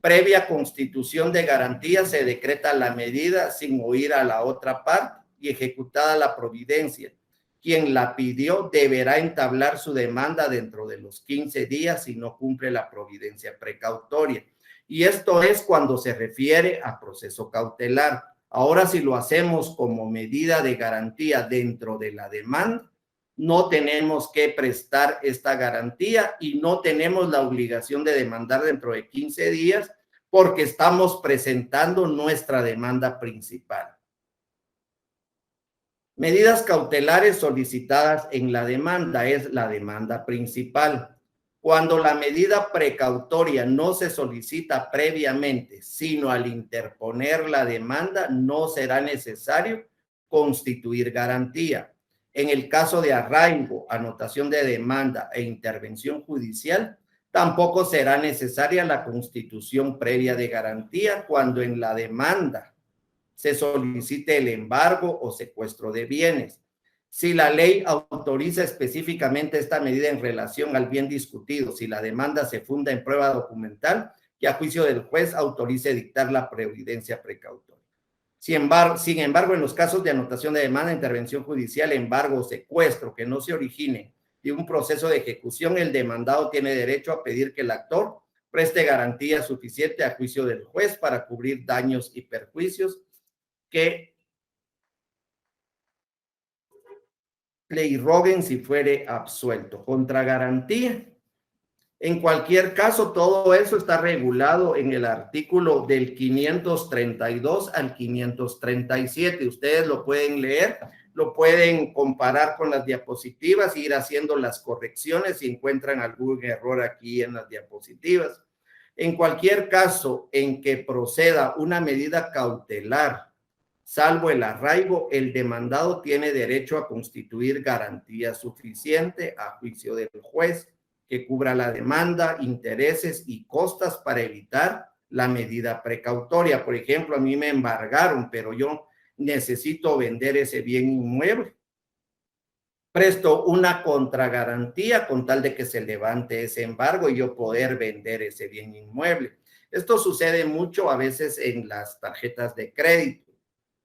Previa constitución de garantía se decreta la medida sin oír a la otra parte y ejecutada la providencia. Quien la pidió deberá entablar su demanda dentro de los 15 días si no cumple la providencia precautoria. Y esto es cuando se refiere a proceso cautelar. Ahora, si lo hacemos como medida de garantía dentro de la demanda, no tenemos que prestar esta garantía y no tenemos la obligación de demandar dentro de 15 días porque estamos presentando nuestra demanda principal. Medidas cautelares solicitadas en la demanda es la demanda principal. Cuando la medida precautoria no se solicita previamente, sino al interponer la demanda, no será necesario constituir garantía. En el caso de arraigo, anotación de demanda e intervención judicial, tampoco será necesaria la constitución previa de garantía cuando en la demanda se solicite el embargo o secuestro de bienes. Si la ley autoriza específicamente esta medida en relación al bien discutido, si la demanda se funda en prueba documental, que a juicio del juez autorice dictar la providencia precautoria. Sin embargo, en los casos de anotación de demanda, intervención judicial, embargo o secuestro que no se origine de un proceso de ejecución, el demandado tiene derecho a pedir que el actor preste garantía suficiente a juicio del juez para cubrir daños y perjuicios que le irroguen si fuere absuelto. Contra garantía. En cualquier caso, todo eso está regulado en el artículo del 532 al 537. Ustedes lo pueden leer, lo pueden comparar con las diapositivas, ir haciendo las correcciones si encuentran algún error aquí en las diapositivas. En cualquier caso en que proceda una medida cautelar, salvo el arraigo, el demandado tiene derecho a constituir garantía suficiente a juicio del juez que cubra la demanda, intereses y costas para evitar la medida precautoria. Por ejemplo, a mí me embargaron, pero yo necesito vender ese bien inmueble. Presto una contragarantía con tal de que se levante ese embargo y yo poder vender ese bien inmueble. Esto sucede mucho a veces en las tarjetas de crédito,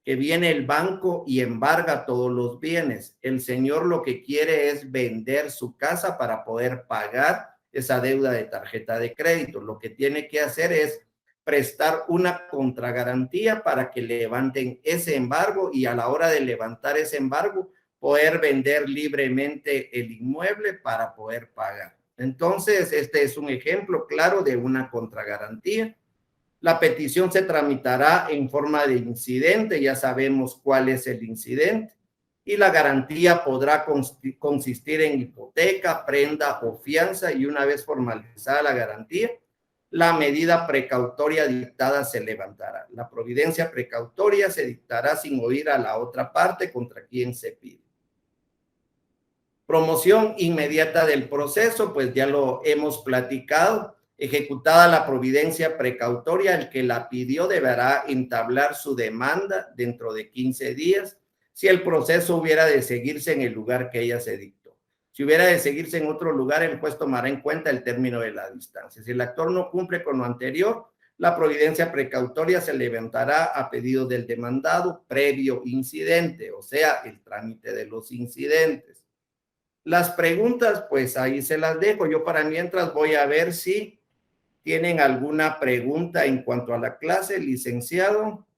que viene el banco y embarga todos los bienes. El señor lo que quiere es vender su casa para poder pagar esa deuda de tarjeta de crédito. Lo que tiene que hacer es prestar una contragarantía para que levanten ese embargo y a la hora de levantar ese embargo poder vender libremente el inmueble para poder pagar. Entonces, este es un ejemplo claro de una contragarantía. La petición se tramitará en forma de incidente, ya sabemos cuál es el incidente, y la garantía podrá consistir en hipoteca, prenda o fianza, y una vez formalizada la garantía, la medida precautoria dictada se levantará. La providencia precautoria se dictará sin oír a la otra parte contra quien se pide. Promoción inmediata del proceso, pues ya lo hemos platicado. Ejecutada la providencia precautoria, el que la pidió deberá entablar su demanda dentro de 15 días si el proceso hubiera de seguirse en el lugar que ella se dictó. Si hubiera de seguirse en otro lugar, el juez tomará en cuenta el término de la distancia. Si el actor no cumple con lo anterior, la providencia precautoria se levantará a pedido del demandado previo incidente, o sea, el trámite de los incidentes. Las preguntas, pues ahí se las dejo. Yo para mientras voy a ver si tienen alguna pregunta en cuanto a la clase, licenciado.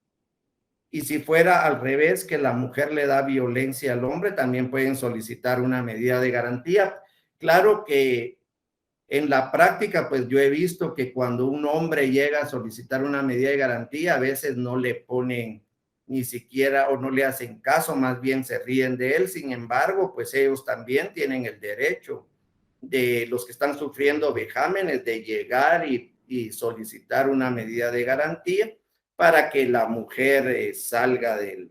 Y si fuera al revés, que la mujer le da violencia al hombre, también pueden solicitar una medida de garantía. Claro que en la práctica, pues yo he visto que cuando un hombre llega a solicitar una medida de garantía, a veces no le ponen ni siquiera o no le hacen caso, más bien se ríen de él. Sin embargo, pues ellos también tienen el derecho de los que están sufriendo vejámenes de llegar y solicitar una medida de garantía para que la mujer salga de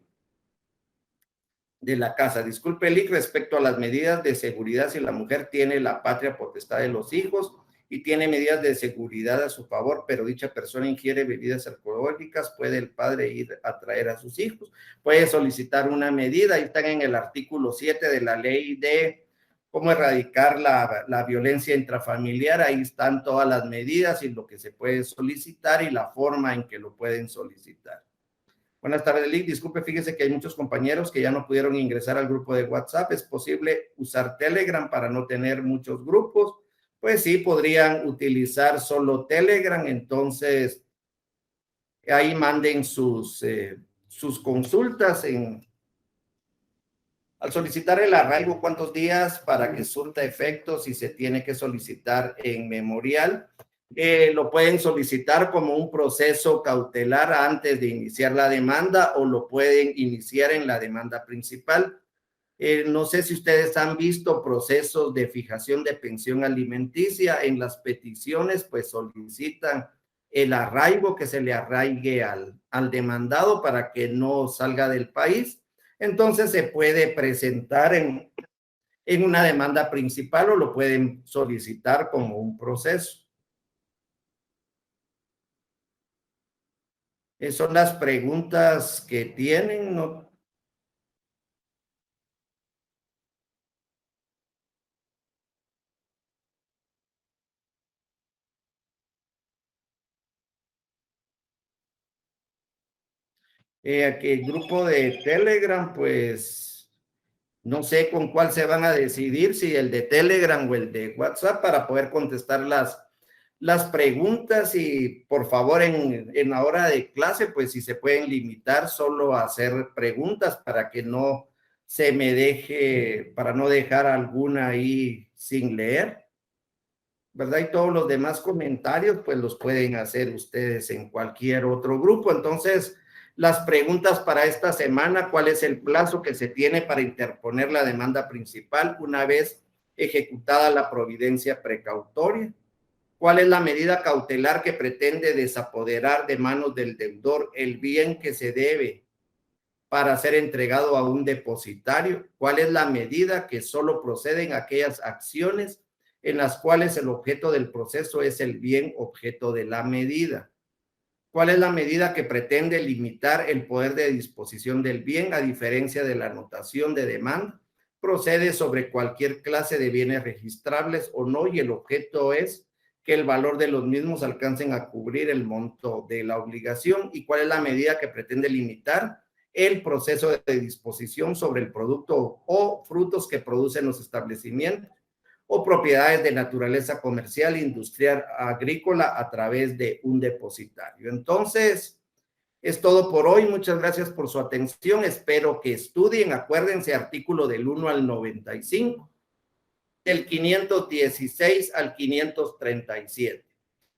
la casa. Disculpe, Lic, respecto a las medidas de seguridad, si la mujer tiene la patria potestad de los hijos y tiene medidas de seguridad a su favor, pero dicha persona ingiere bebidas alcohólicas, ¿puede el padre ir a traer a sus hijos? Puede solicitar una medida, ahí están en el artículo 7 de la ley de cómo erradicar la violencia intrafamiliar, ahí están todas las medidas y lo que se puede solicitar y la forma en que lo pueden solicitar. Buenas tardes, Lic. Disculpe, fíjese que hay muchos compañeros que ya no pudieron ingresar al grupo de WhatsApp. ¿Es posible usar Telegram para no tener muchos grupos? Pues sí, podrían utilizar solo Telegram. Entonces, ahí manden sus consultas al solicitar el arraigo, ¿cuántos días para que surta efectos si se tiene que solicitar en memorial? Lo pueden solicitar como un proceso cautelar antes de iniciar la demanda o lo pueden iniciar en la demanda principal. No sé si ustedes han visto procesos de fijación de pensión alimenticia. En las peticiones, pues solicitan el arraigo, que se le arraigue al demandado para que no salga del país. Entonces se puede presentar en una demanda principal o lo pueden solicitar como un proceso. Son las preguntas que tienen, ¿no? Aquí el grupo de Telegram, pues no sé con cuál se van a decidir, si el de Telegram o el de WhatsApp, para poder contestar las preguntas. Y por favor en la hora de clase, pues si se pueden limitar solo a hacer preguntas para que no se me deje, para no dejar alguna ahí sin leer, ¿verdad? Y todos los demás comentarios, pues los pueden hacer ustedes en cualquier otro grupo. Entonces, las preguntas para esta semana: ¿cuál es el plazo que se tiene para interponer la demanda principal una vez ejecutada la providencia precautoria? ¿Cuál es la medida cautelar que pretende desapoderar de manos del deudor el bien que se debe para ser entregado a un depositario? ¿Cuál es la medida que solo proceden aquellas acciones en las cuales el objeto del proceso es el bien objeto de la medida? ¿Cuál es la medida que pretende limitar el poder de disposición del bien, a diferencia de la anotación de demanda? Procede sobre cualquier clase de bienes registrables o no, y el objeto es que el valor de los mismos alcancen a cubrir el monto de la obligación. ¿Y cuál es la medida que pretende limitar el proceso de disposición sobre el producto o frutos que producen los establecimientos o propiedades de naturaleza comercial, industrial, agrícola a través de un depositario. Entonces, es todo por hoy. Muchas gracias por su atención. Espero que estudien. Acuérdense, artículo del 1 al 95, del 516 al 537.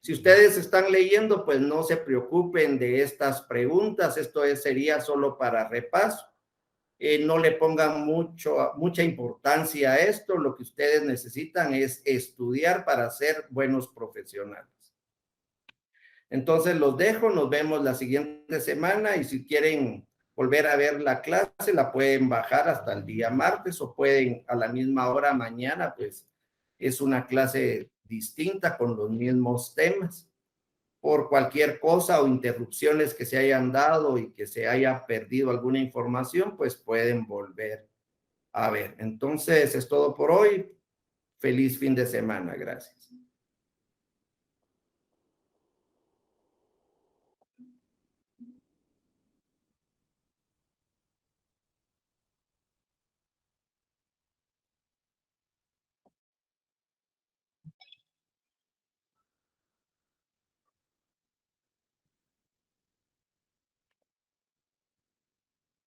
Si ustedes están leyendo, pues no se preocupen de estas preguntas. Esto sería solo para repaso. No le pongan mucha importancia a esto. Lo que ustedes necesitan es estudiar para ser buenos profesionales. Entonces los dejo, nos vemos la siguiente semana y si quieren volver a ver la clase, la pueden bajar hasta el día martes o pueden a la misma hora mañana, pues es una clase distinta con los mismos temas. Por cualquier cosa o interrupciones que se hayan dado y que se haya perdido alguna información, pues pueden volver a ver. Entonces es todo por hoy. Feliz fin de semana. Gracias.